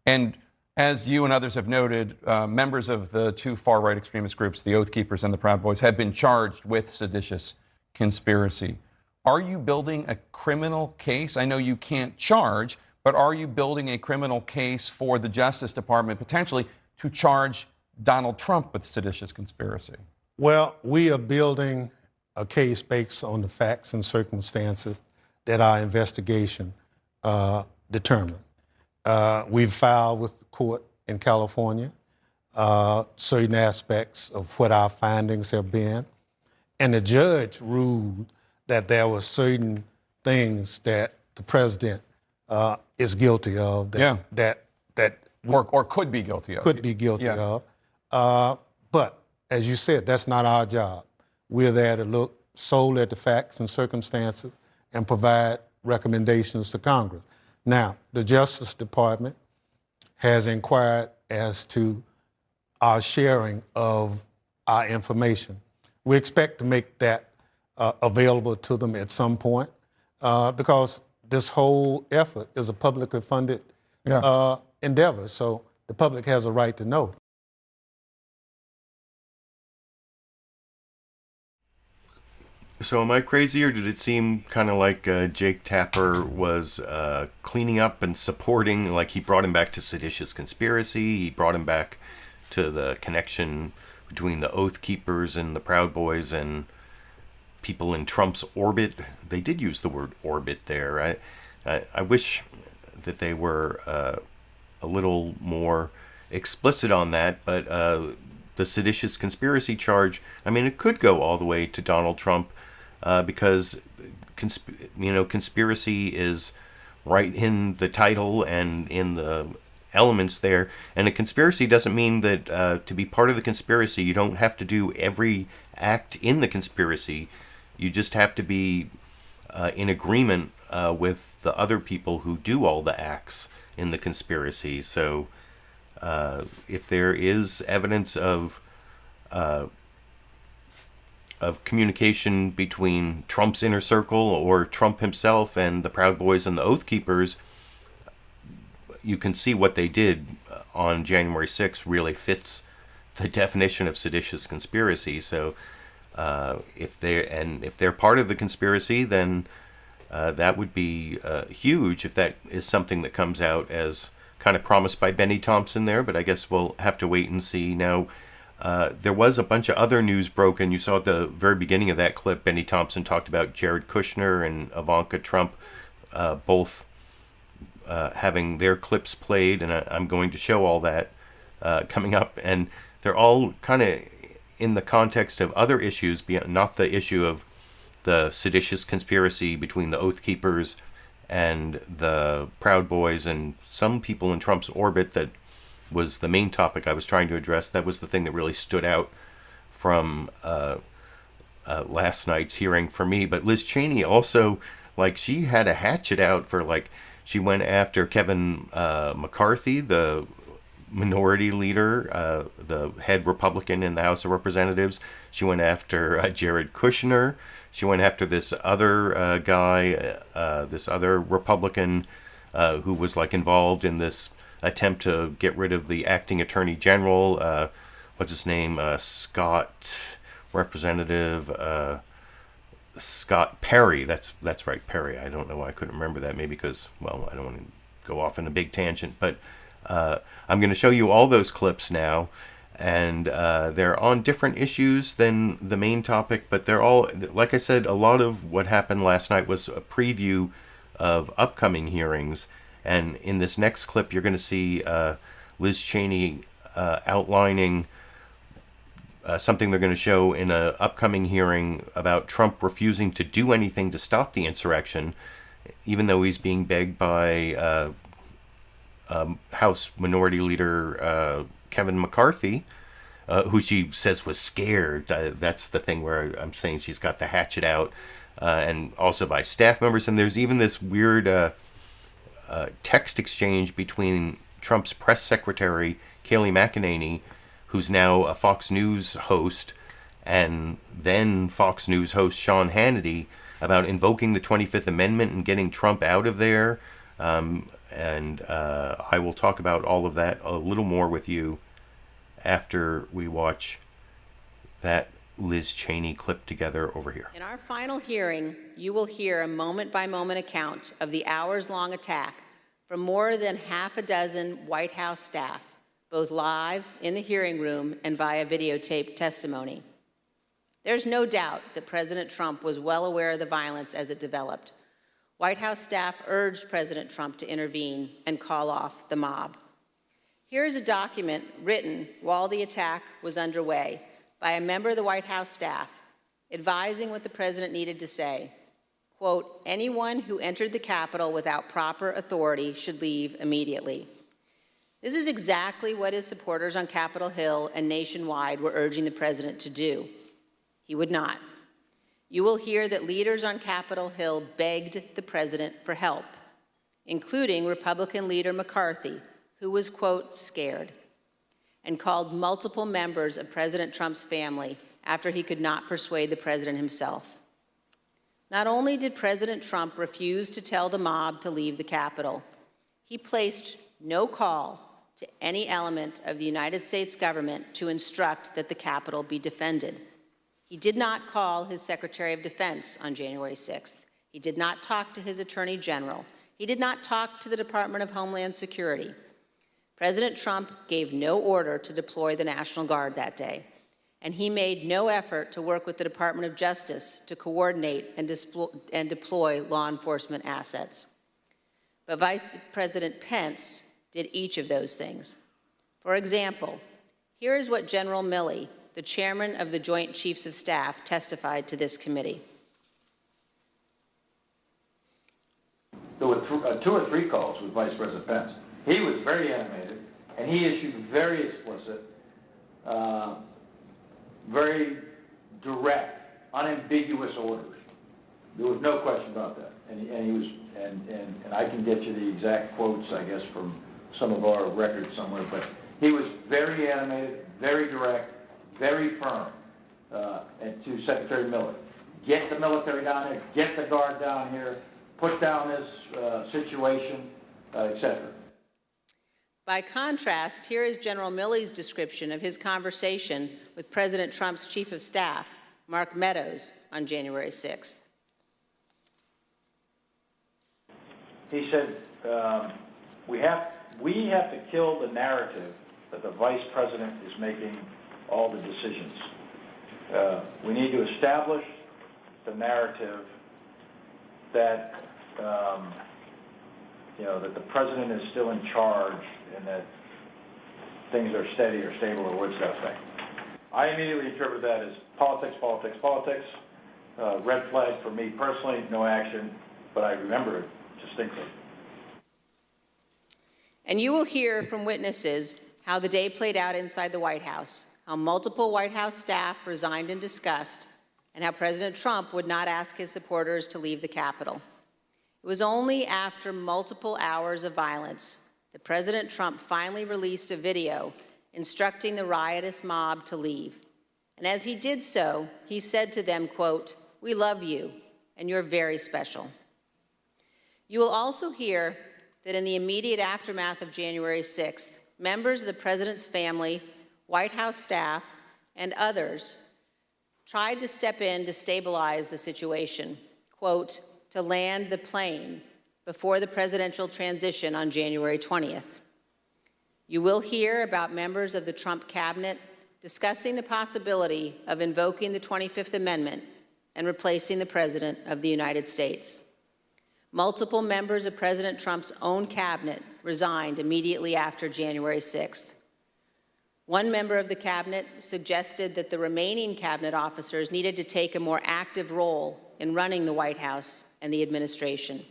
And as you and others have noted, members of the two far-right extremist groups, the Oath Keepers and the Proud Boys, have been charged with seditious conspiracy. Are you building a criminal case? I know you can't charge, but are you building a criminal case for the Justice Department potentially to charge Donald Trump with seditious conspiracy? Well, we are building a case based on the facts and circumstances that our investigation determined. We've filed with the court in California. certain aspects of what our findings have been. And the judge ruled that there were certain things that the president is guilty of that or could be guilty of. Could be guilty of. But as you said, that's not our job. We're there to look solely at the facts and circumstances and provide recommendations to Congress. Now, the Justice Department has inquired as to our sharing of our information. We expect to make that available to them at some point because this whole effort is a publicly funded endeavor, so the public has a right to know. So am I crazy, or did it seem kind of like Jake Tapper was cleaning up and supporting, like he brought him back to seditious conspiracy, he brought him back to the connection between the Oath Keepers and the Proud Boys and people in Trump's orbit? They did use the word orbit there. I wish that they were a little more explicit on that, but the seditious conspiracy charge, I mean, it could go all the way to Donald Trump because, conspiracy is right in the title and in the elements there. And a conspiracy doesn't mean that to be part of the conspiracy, you don't have to do every act in the conspiracy. You just have to be in agreement with the other people who do all the acts in the conspiracy. So if there is evidence of communication between Trump's inner circle or Trump himself and the Proud Boys and the Oath Keepers, you can see what they did on January 6th really fits the definition of seditious conspiracy. So if they're part of the conspiracy, then that would be huge if that is something that comes out as kind of promised by Bennie Thompson there, but I guess we'll have to wait and see. Now, there was a bunch of other news broken. You saw at the very beginning of that clip, Bennie Thompson talked about Jared Kushner and Ivanka Trump both having their clips played, and I'm going to show all that coming up. And they're all kind of in the context of other issues, not the issue of the seditious conspiracy between the Oath Keepers and the Proud Boys and some people in Trump's orbit. That was the main topic I was trying to address. That was the thing that really stood out from last night's hearing for me. But Liz Cheney also, she had a hatchet out for, she went after Kevin McCarthy, the minority leader, the head Republican in the House of Representatives. She went after Jared Kushner. She went after this other guy, this other Republican who was involved in this attempt to get rid of the acting attorney general. What's his name? Representative Scott Perry. That's right, Perry. I don't know why I couldn't remember that. Maybe because, I don't want to go off on a big tangent. But I'm going to show you all those clips now. And they're on different issues than the main topic, but they're all, like I said, a lot of what happened last night was a preview of upcoming hearings. And in this next clip, you're going to see Liz Cheney outlining something they're going to show in an upcoming hearing about Trump refusing to do anything to stop the insurrection, even though he's being begged by House Minority Leader Kevin McCarthy, who she says was scared. That's the thing where I'm saying she's got the hatchet out, and also by staff members. And there's even this weird text exchange between Trump's press secretary, Kayleigh McEnany, who's now a Fox News host, and then Fox News host Sean Hannity, about invoking the 25th Amendment and getting Trump out of there. And I will talk about all of that a little more with you after we watch that Liz Cheney clip together over here. In our final hearing, you will hear a moment-by-moment account of the hours-long attack from more than half a dozen White House staff, both live in the hearing room and via videotaped testimony. There's no doubt that President Trump was well aware of the violence as it developed. White House staff urged President Trump to intervene and call off the mob. Here is a document written while the attack was underway by a member of the White House staff advising what the president needed to say. Quote, anyone who entered the Capitol without proper authority should leave immediately. This is exactly what his supporters on Capitol Hill and nationwide were urging the president to do. He would not. You will hear that leaders on Capitol Hill begged the president for help, including Republican leader McCarthy, who was, quote, scared, and called multiple members of President Trump's family after he could not persuade the president himself. Not only did President Trump refuse to tell the mob to leave the Capitol, he placed no call to any element of the United States government to instruct that the Capitol be defended. He did not call his Secretary of Defense on January 6th. He did not talk to his Attorney General. He did not talk to the Department of Homeland Security. President Trump gave no order to deploy the National Guard that day, and he made no effort to work with the Department of Justice to coordinate and deploy law enforcement assets. But Vice President Pence did each of those things. For example, here is what General Milley, the chairman of the Joint Chiefs of Staff, testified to this committee. There were 2 or 3 calls with Vice President Pence. He was very animated, and he issued very explicit, very direct, unambiguous orders. There was no question about that. And I can get you the exact quotes, I guess, from some of our records somewhere, but he was very animated, very direct, very firm, and to Secretary Miller. Get the military down here, get the Guard down here, put down this situation, etc. By contrast, here is General Milley's description of his conversation with President Trump's Chief of Staff, Mark Meadows, on January 6th. He said, we have to kill the narrative that the Vice President is making all the decisions. We need to establish the narrative that that the president is still in charge and that things are steady or stable or what's that thing. I immediately interpret that as politics, politics, politics. Red flag for me personally, no action, but I remember it distinctly. And you will hear from witnesses how the day played out inside the White House, how multiple White House staff resigned in disgust, and how President Trump would not ask his supporters to leave the Capitol. It was only after multiple hours of violence that President Trump finally released a video instructing the riotous mob to leave. And as he did so, he said to them, quote, "We love you, and you're very special." You will also hear that in the immediate aftermath of January 6th, members of the president's family, White House staff, and others tried to step in to stabilize the situation, quote, to land the plane before the presidential transition on January 20th. You will hear about members of the Trump cabinet discussing the possibility of invoking the 25th Amendment and replacing the President of the United States. Multiple members of President Trump's own cabinet resigned immediately after January 6th. One member of the cabinet suggested that the remaining cabinet officers needed to take a more active role in running the White House and the administration.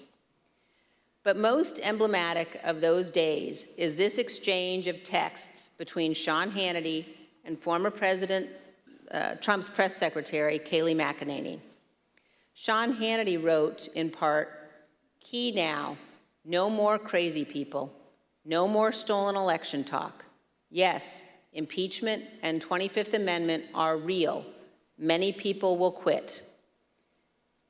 But most emblematic of those days is this exchange of texts between Sean Hannity and former President Trump's press secretary, Kayleigh McEnany. Sean Hannity wrote, in part, "Key now, no more crazy people, no more stolen election talk. Yes, impeachment and 25th Amendment are real. Many people will quit."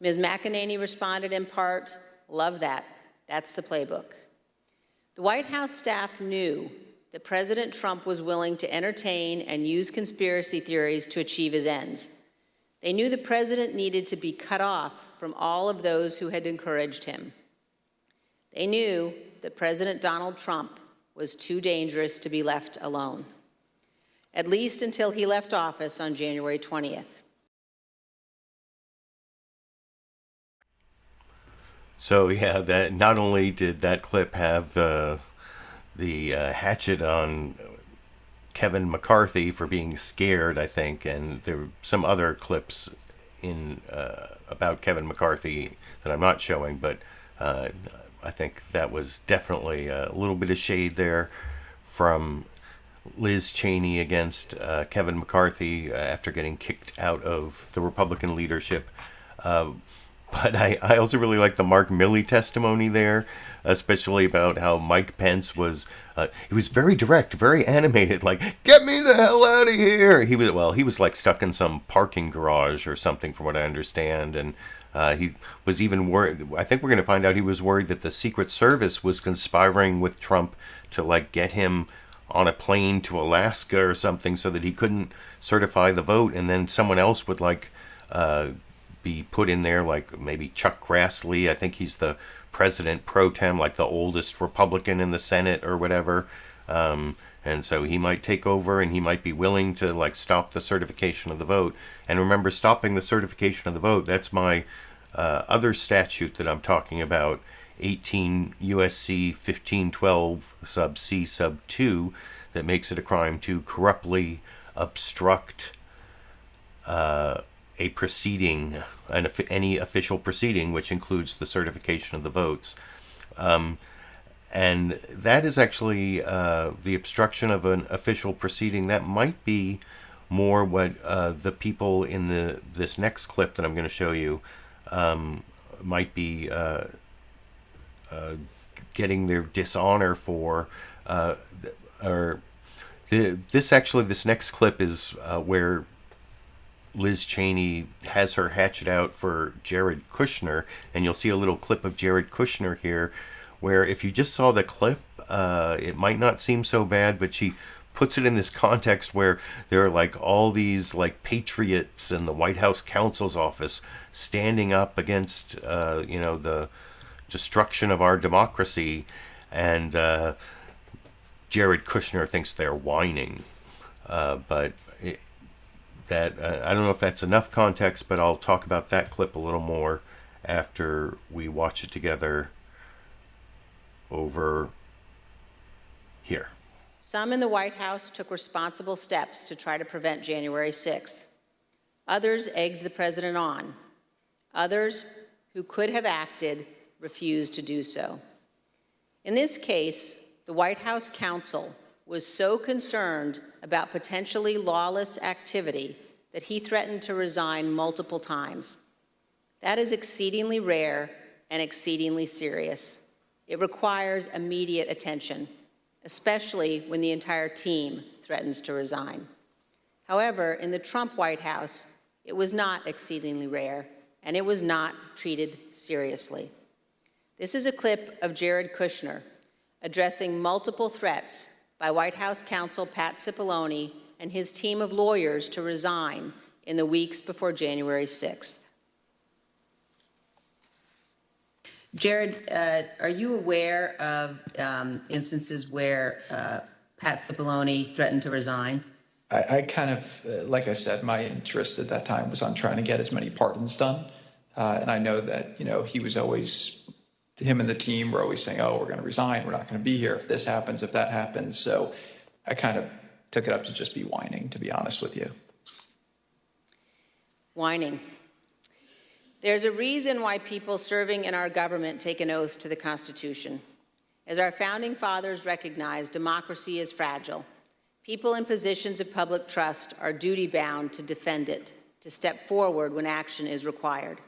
Ms. McEnany responded in part, "Love that. That's the playbook." The White House staff knew that President Trump was willing to entertain and use conspiracy theories to achieve his ends. They knew the president needed to be cut off from all of those who had encouraged him. They knew that President Donald Trump was too dangerous to be left alone, at least until he left office on January 20th. So yeah, that not only did that clip have the the hatchet on Kevin McCarthy for being scared, I think, and there were some other clips in about Kevin McCarthy that I'm not showing, but I think that was definitely a little bit of shade there from Liz Cheney against Kevin McCarthy after getting kicked out of the Republican leadership. But I also really like the Mark Milley testimony there, especially about how Mike Pence was, he was very direct, very animated, like, get me the hell out of here. He was like stuck in some parking garage or something from what I understand. And he was even worried, I think we're going to find out he was worried that the Secret Service was conspiring with Trump to like get him on a plane to Alaska or something so that he couldn't certify the vote. And then someone else would like, be put in there, like maybe Chuck Grassley. I think he's the president pro tem, like the oldest Republican in the Senate or whatever. And so he might take over and he might be willing to like stop the certification of the vote. And remember, stopping the certification of the vote, that's my other statute that I'm talking about, 18 USC 1512 sub C sub 2, that makes it a crime to corruptly obstruct a proceeding, any official proceeding, which includes the certification of the votes. And that is actually the obstruction of an official proceeding. That might be more what the people in this next clip that I'm going to show you might be getting their dishonor for. This next clip is where Liz Cheney has her hatchet out for Jared Kushner, and you'll see a little clip of Jared Kushner here, where if you just saw the clip, it might not seem so bad, but she puts it in this context where there are like all these like patriots in the White House counsel's office standing up against, the destruction of our democracy, and Jared Kushner thinks they're whining, but I don't know if that's enough context, but I'll talk about that clip a little more after we watch it together over here. Some in the White House took responsible steps to try to prevent January 6th. Others egged the president on. Others, who could have acted, refused to do so. In this case, the White House counsel was so concerned about potentially lawless activity that he threatened to resign multiple times. That is exceedingly rare and exceedingly serious. It requires immediate attention, especially when the entire team threatens to resign. However, in the Trump White House, it was not exceedingly rare, and it was not treated seriously. This is a clip of Jared Kushner addressing multiple threats by White House counsel Pat Cipollone and his team of lawyers to resign in the weeks before January 6th. Jared, are you aware of instances where Pat Cipollone threatened to resign? I kind of, like I said, my interest at that time was on trying to get as many pardons done. And I know that, he was always, him and the team were always saying, oh, we're going to resign. We're not going to be here if this happens, if that happens. So I kind of took it up to just be whining, to be honest with you. Whining. There's a reason why people serving in our government take an oath to the Constitution. As our founding fathers recognized, democracy is fragile. People in positions of public trust are duty-bound to defend it, to step forward when action is required.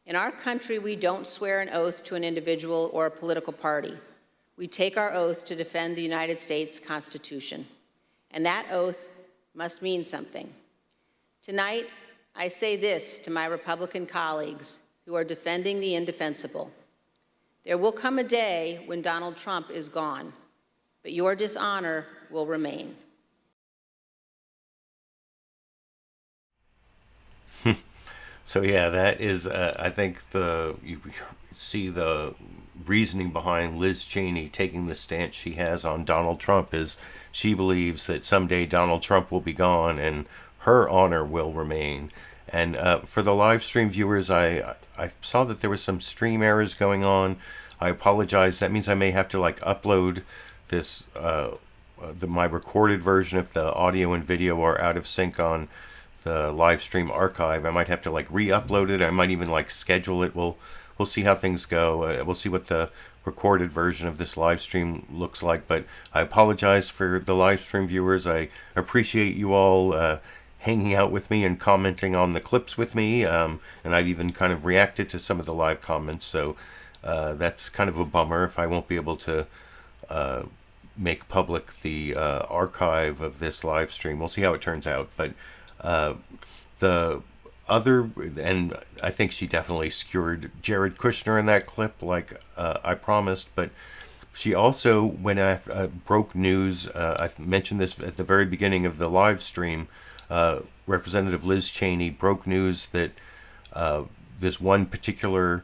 In our country, we don't swear an oath to an individual or a political party. We take our oath to defend the United States Constitution. And that oath must mean something. Tonight, I say this to my Republican colleagues who are defending the indefensible. There will come a day when Donald Trump is gone, but your dishonor will remain. So yeah, that is, I think you see the reasoning behind Liz Cheney taking the stance she has on Donald Trump is she believes that someday Donald Trump will be gone and her honor will remain. And for the live stream viewers, I saw that there was some stream errors going on. I apologize. That means I may have to like upload this my recorded version, if the audio and video are out of sync on the live stream archive, I might have to like re-upload it. I might even like schedule it. We'll see how things go. We'll see what the recorded version of this live stream looks like. But I apologize for the live stream viewers. I appreciate you all hanging out with me and commenting on the clips with me. And I've even kind of reacted to some of the live comments. So that's kind of a bummer if I won't be able to make public the archive of this live stream. We'll see how it turns out. But the other, and I think she definitely skewered Jared Kushner in that clip, like I promised, but she also went after, broke news. I mentioned this at the very beginning of the live stream. Representative Liz Cheney broke news that this one particular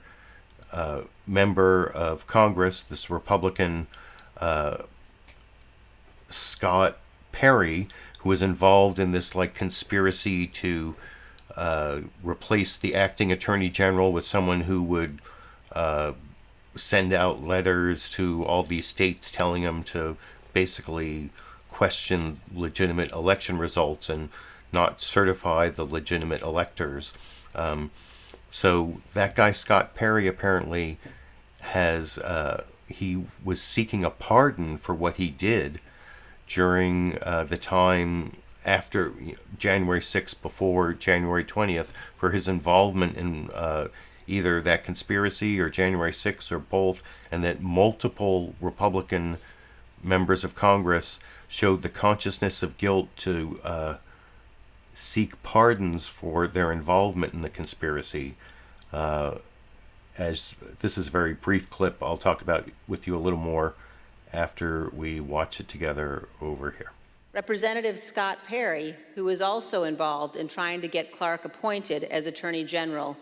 member of Congress, this Republican Scott Perry, who was involved in this like conspiracy to replace the acting attorney general with someone who would send out letters to all these states telling them to basically question legitimate election results and not certify the legitimate electors. So that guy Scott Perry apparently has he was seeking a pardon for what he did during the time after January 6th, before January 20th, for his involvement in either that conspiracy or January 6th or both, and that multiple Republican members of Congress showed the consciousness of guilt to seek pardons for their involvement in the conspiracy. As this is a very brief clip, I'll talk about with you a little more after we watch it together over here. Representative Scott Perry, who was also involved in trying to get Clark appointed as Attorney General,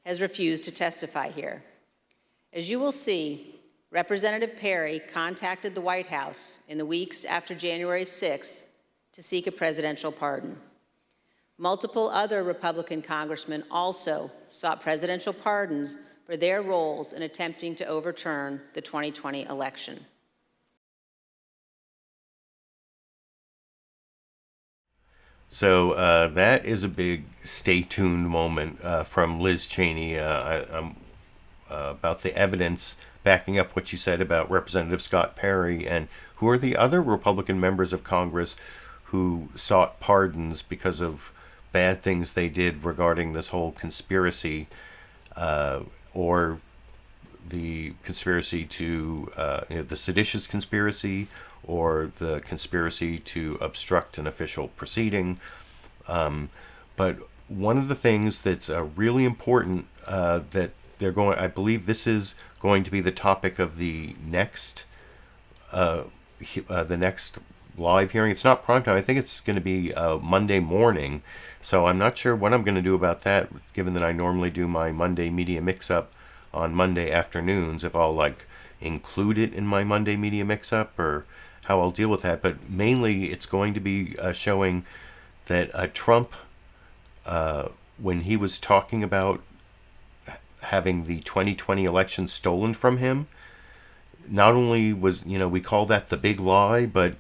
has refused to testify here. As you will see, Representative Perry contacted the White House in the weeks after January 6th to seek a presidential pardon. Multiple other Republican congressmen also sought presidential pardons for their roles in attempting to overturn the 2020 election. So that is a big stay tuned moment from Liz Cheney about the evidence backing up what she said about Representative Scott Perry, and who are the other Republican members of Congress who sought pardons because of bad things they did regarding this whole conspiracy, or the conspiracy to the seditious conspiracy, or the conspiracy to obstruct an official proceeding. But one of the things that's really important that they're going, I believe this is going to be the topic of the next live hearing. It's not prime time. I think it's going to be Monday morning. So I'm not sure what I'm going to do about that, given that I normally do my Monday media mix-up on Monday afternoons, if I'll like include it in my Monday media mix-up or how I'll deal with that. But mainly it's going to be showing that Trump, when he was talking about having the 2020 election stolen from him, not only was, we call that the big lie, but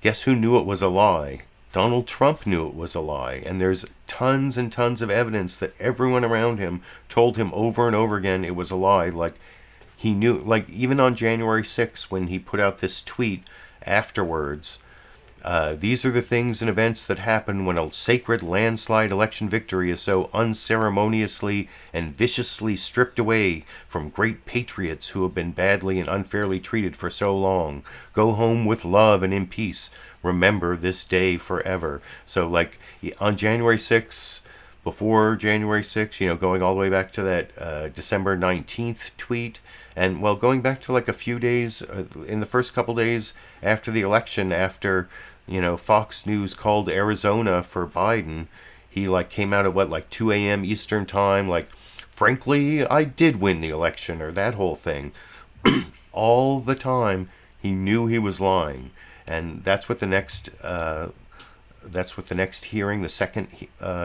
guess who knew it was a lie? Donald Trump knew it was a lie. And there's tons and tons of evidence that everyone around him told him over and over again it was a lie. Like, he knew, like, even on January 6th, when he put out this tweet afterwards, these are the things and events that happen when a sacred landslide election victory is so unceremoniously and viciously stripped away from great patriots who have been badly and unfairly treated for so long. Go home with love and in peace. Remember this day forever. So, like, on January 6th, before January 6th, going all the way back to that December 19th tweet, and, well, going back to, like, a few days, in the first couple days after the election, after, Fox News called Arizona for Biden, he, like, came out at, 2 a.m. Eastern time, like, frankly, I did win the election, or that whole thing. All the time, he knew he was lying. And that's what the next hearing, the second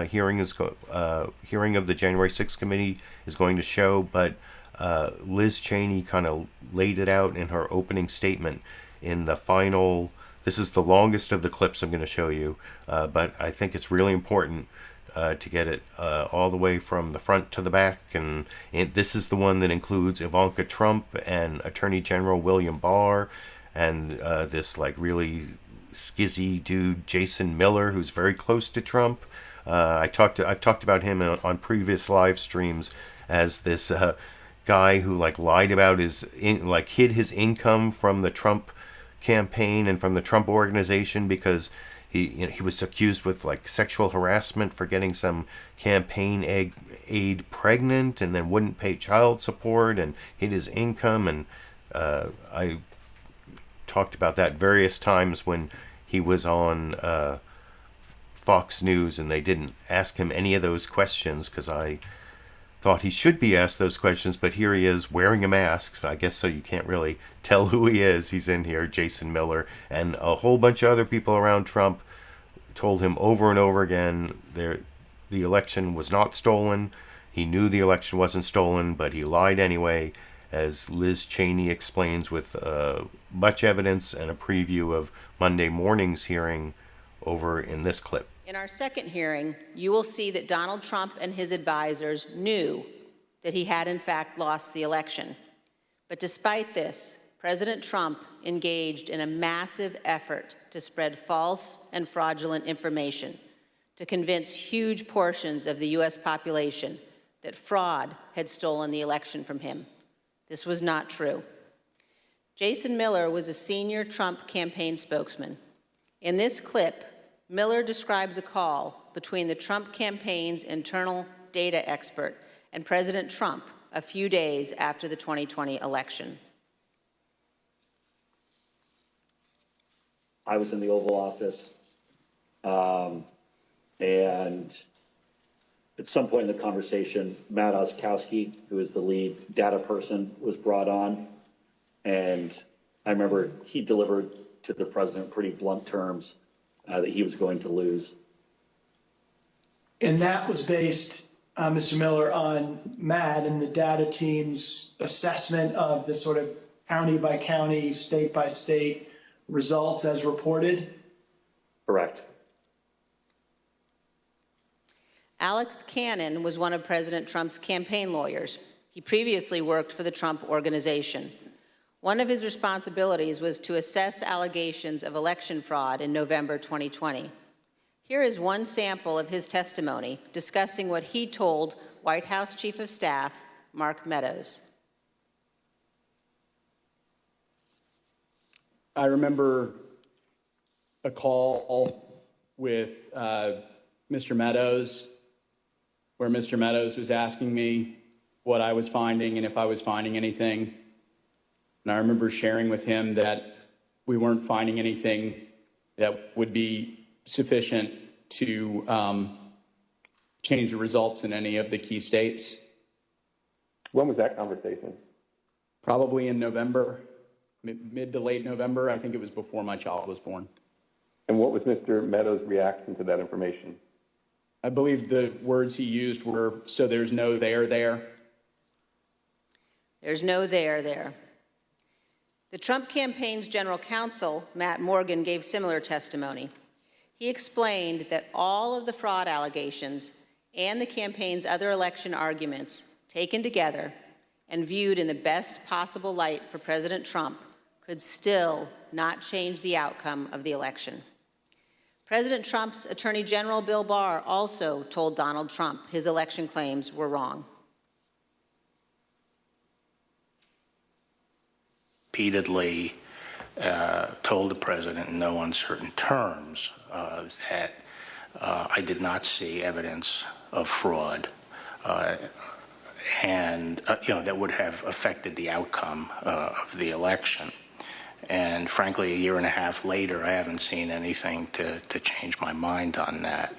hearing hearing of the January 6th committee is going to show. But Liz Cheney kind of laid it out in her opening statement. in the final. This is the longest of the clips I'm going to show you, but I think it's really important to get it all the way from the front to the back. And this is the one that includes Ivanka Trump and Attorney General William Barr and this like really skizzy dude Jason Miller, who's very close to Trump. I've talked about him on previous live streams as this guy who like lied about hid his income from the Trump campaign and from the Trump organization because he was accused with like sexual harassment for getting some campaign aide pregnant and then wouldn't pay child support and hid his income. And I talked about that various times when he was on Fox News and they didn't ask him any of those questions because I thought he should be asked those questions, but here he is wearing a mask, I guess, so you can't really tell who he is. He's in here, Jason Miller, and a whole bunch of other people around Trump told him over and over again the election was not stolen. He knew the election wasn't stolen, but he lied anyway, as Liz Cheney explains with much evidence and a preview of Monday morning's hearing over in this clip. In our second hearing, you will see that Donald Trump and his advisors knew that he had in fact lost the election. But despite this, President Trump engaged in a massive effort to spread false and fraudulent information to convince huge portions of the U.S. population that fraud had stolen the election from him. This was not true. Jason Miller was a senior Trump campaign spokesman. In this clip, Miller describes a call between the Trump campaign's internal data expert and President Trump a few days after the 2020 election. I was in the Oval Office, and at some point in the conversation, Matt Oskowski, who is the lead data person, was brought on, and I remember he delivered to the president pretty blunt terms that he was going to lose. And that was based, Mr. Miller, on Matt and the data team's assessment of the sort of county by county, state by state results as reported? Correct. Alex Cannon was one of President Trump's campaign lawyers. He previously worked for the Trump Organization. One of his responsibilities was to assess allegations of election fraud in November 2020. Here is one sample of his testimony discussing what he told White House Chief of Staff Mark Meadows. I remember a call with Mr. Meadows, where Mr. Meadows was asking me what I was finding and if I was finding anything. And I remember sharing with him that we weren't finding anything that would be sufficient to change the results in any of the key states. When was that conversation? Probably in November, mid to late November. I think it was before my child was born. And what was Mr. Meadows' reaction to that information? I believe the words he used were, "So there's no there there." There's no there there. The Trump campaign's general counsel, Matt Morgan, gave similar testimony. He explained that all of the fraud allegations and the campaign's other election arguments taken together and viewed in the best possible light for President Trump could still not change the outcome of the election. President Trump's Attorney General Bill Barr also told Donald Trump his election claims were wrong. Repeatedly told the president in no uncertain terms that I did not see evidence of fraud and that would have affected the outcome of the election. And frankly, a year and a half later, I haven't seen anything to change my mind on that.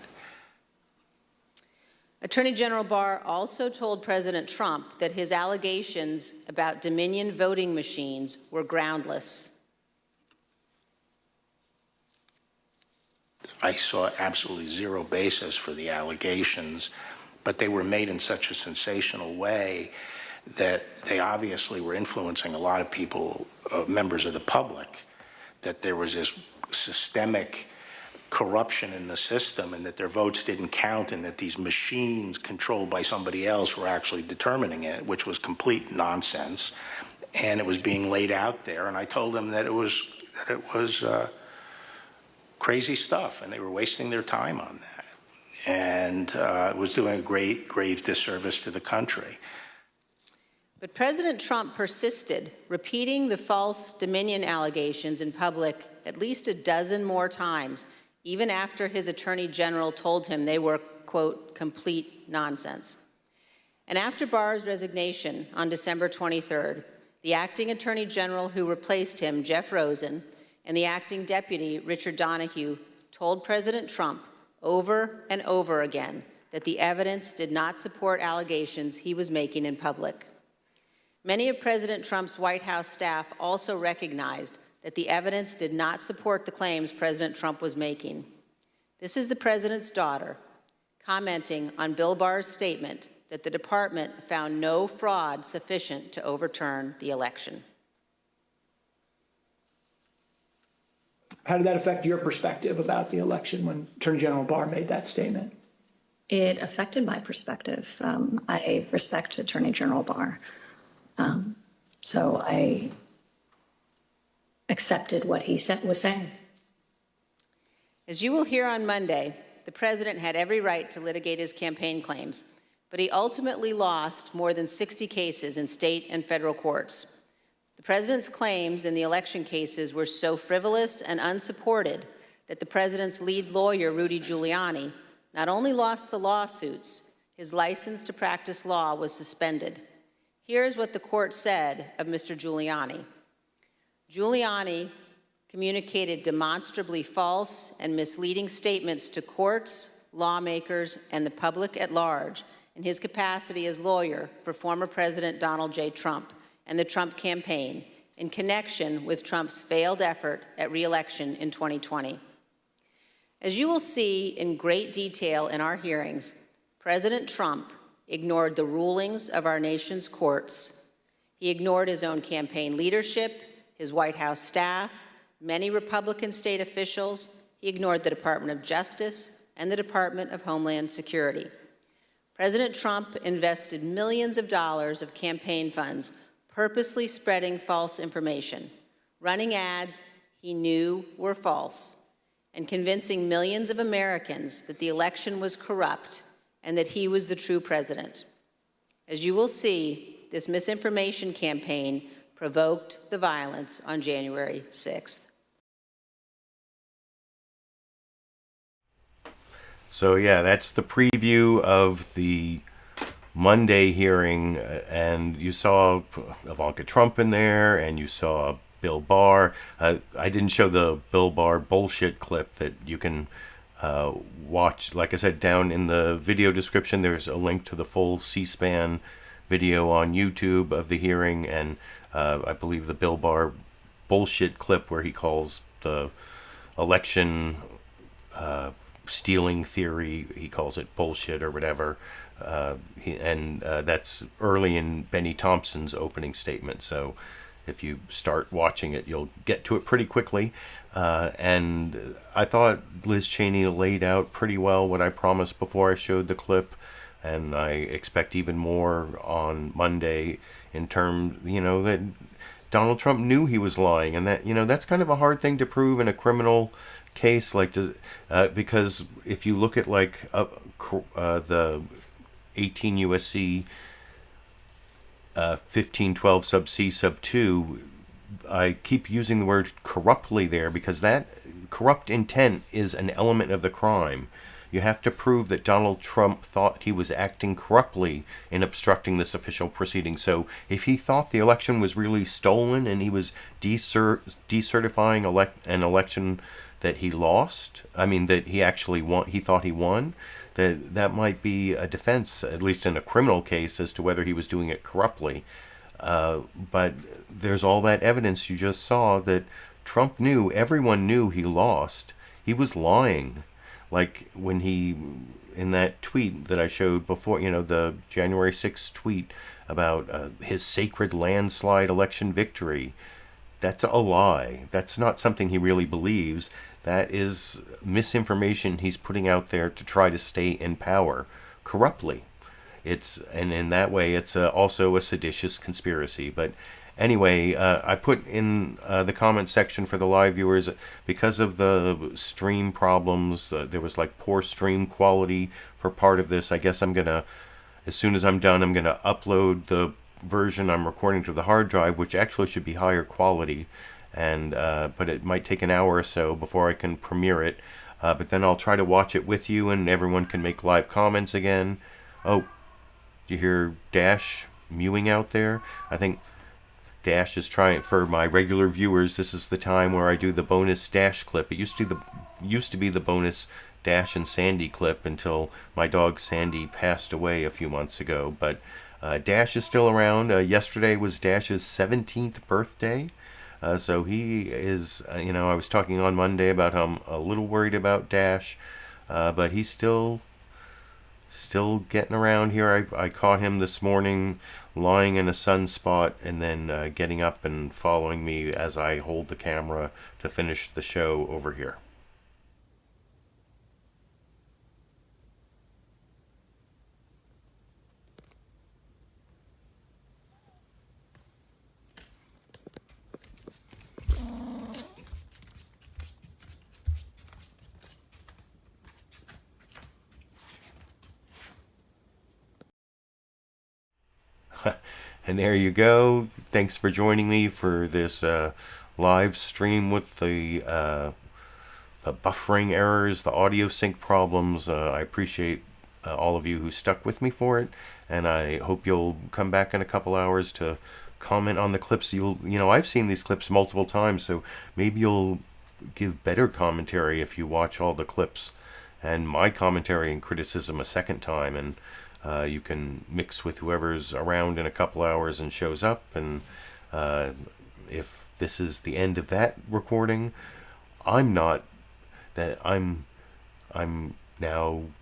Attorney General Barr also told President Trump that his allegations about Dominion voting machines were groundless. I saw absolutely zero basis for the allegations, but they were made in such a sensational way that they obviously were influencing a lot of people, members of the public, that there was this systemic corruption in the system and that their votes didn't count and that these machines controlled by somebody else were actually determining it, which was complete nonsense. And it was being laid out there. And I told them that it was crazy stuff and they were wasting their time on that. And it was doing a grave disservice to the country. But President Trump persisted, repeating the false Dominion allegations in public at least a dozen more times, even after his Attorney General told him they were, quote, complete nonsense. And after Barr's resignation on December 23rd, the acting Attorney General who replaced him, Jeff Rosen, and the acting deputy, Richard Donahue, told President Trump over and over again that the evidence did not support allegations he was making in public. Many of President Trump's White House staff also recognized that the evidence did not support the claims President Trump was making. This is the president's daughter commenting on Bill Barr's statement that the department found no fraud sufficient to overturn the election. How did that affect your perspective about the election when Attorney General Barr made that statement? It affected my perspective. I respect Attorney General Barr. So I accepted what he was saying. As you will hear on Monday, the president had every right to litigate his campaign claims, but he ultimately lost more than 60 cases in state and federal courts. The president's claims in the election cases were so frivolous and unsupported that the president's lead lawyer, Rudy Giuliani, not only lost the lawsuits, his license to practice law was suspended. Here's what the court said of Mr. Giuliani. Giuliani communicated demonstrably false and misleading statements to courts, lawmakers, and the public at large in his capacity as lawyer for former President Donald J. Trump and the Trump campaign in connection with Trump's failed effort at re-election in 2020. As you will see in great detail in our hearings, President Trump ignored the rulings of our nation's courts. He ignored his own campaign leadership, his White House staff, many Republican state officials. He ignored the Department of Justice and the Department of Homeland Security. President Trump invested millions of dollars of campaign funds purposely spreading false information, running ads he knew were false, and convincing millions of Americans that the election was corrupt and that he was the true president. As you will see, this misinformation campaign provoked the violence on January 6th. So yeah, that's the preview of the Monday hearing, and you saw Ivanka Trump in there, and you saw Bill Barr. I didn't show the Bill Barr bullshit clip that you can watch. Like I said, down in the video description, there's a link to the full C-SPAN video on YouTube of the hearing, and I believe the Bill Barr bullshit clip where he calls the election stealing theory, he calls it bullshit or whatever. That's early in Bennie Thompson's opening statement. So if you start watching it, you'll get to it pretty quickly. And I thought Liz Cheney laid out pretty well what I promised before I showed the clip. And I expect even more on Monday in terms, that Donald Trump knew he was lying. And that, that's kind of a hard thing to prove in a criminal case, because if you look at the 18 USC 1512 sub C sub 2, I keep using the word corruptly there because that corrupt intent is an element of the crime. You have to prove that Donald Trump thought he was acting corruptly in obstructing this official proceeding. So if he thought the election was really stolen and he was decertifying an election that he lost, that he actually won, he thought he won, that might be a defense, at least in a criminal case, as to whether he was doing it corruptly. But there's all that evidence you just saw that Trump knew, everyone knew he lost. He was lying. Like when he, in that tweet that I showed before, the January 6th tweet about his sacred landslide election victory, that's a lie. That's not something he really believes. That is misinformation he's putting out there to try to stay in power corruptly. And in that way, it's also a seditious conspiracy. But anyway, I put in the comment section for the live viewers, because of the stream problems, there was like poor stream quality for part of this. I guess I'm gonna, as soon as I'm done, I'm gonna upload the version I'm recording to the hard drive, which actually should be higher quality, and but it might take an hour or so before I can premiere it. But then I'll try to watch it with you, and everyone can make live comments again. Oh, do you hear Dash mewing out there? I think Dash is trying, for my regular viewers, this is the time where I do the bonus Dash clip. It used to be the bonus Dash and Sandy clip until my dog Sandy passed away a few months ago. But Dash is still around. Yesterday was Dash's 17th birthday. So he is, I was talking on Monday about how I'm a little worried about Dash, but he's still getting around here. I caught him this morning lying in a sunspot and then getting up and following me as I hold the camera to finish the show over here. And there you go. Thanks for joining me for this live stream with the buffering errors, the audio sync problems. I appreciate all of you who stuck with me for it, and I hope you'll come back in a couple hours to comment on the clips. I've seen these clips multiple times, so maybe you'll give better commentary if you watch all the clips and my commentary and criticism a second time, and you can mix with whoever's around in a couple hours and shows up. And if this is the end of that recording, I'm now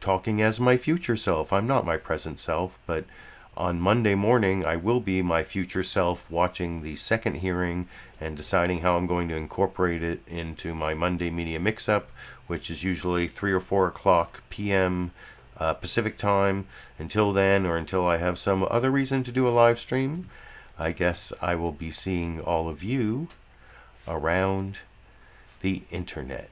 talking as my future self. I'm not my present self, but on Monday morning I will be my future self, watching the second hearing and deciding how I'm going to incorporate it into my Monday media mix-up, which is usually 3 or 4 o'clock p.m. Pacific time. Until then, or until I have some other reason to do a live stream, I guess I will be seeing all of you around the internet.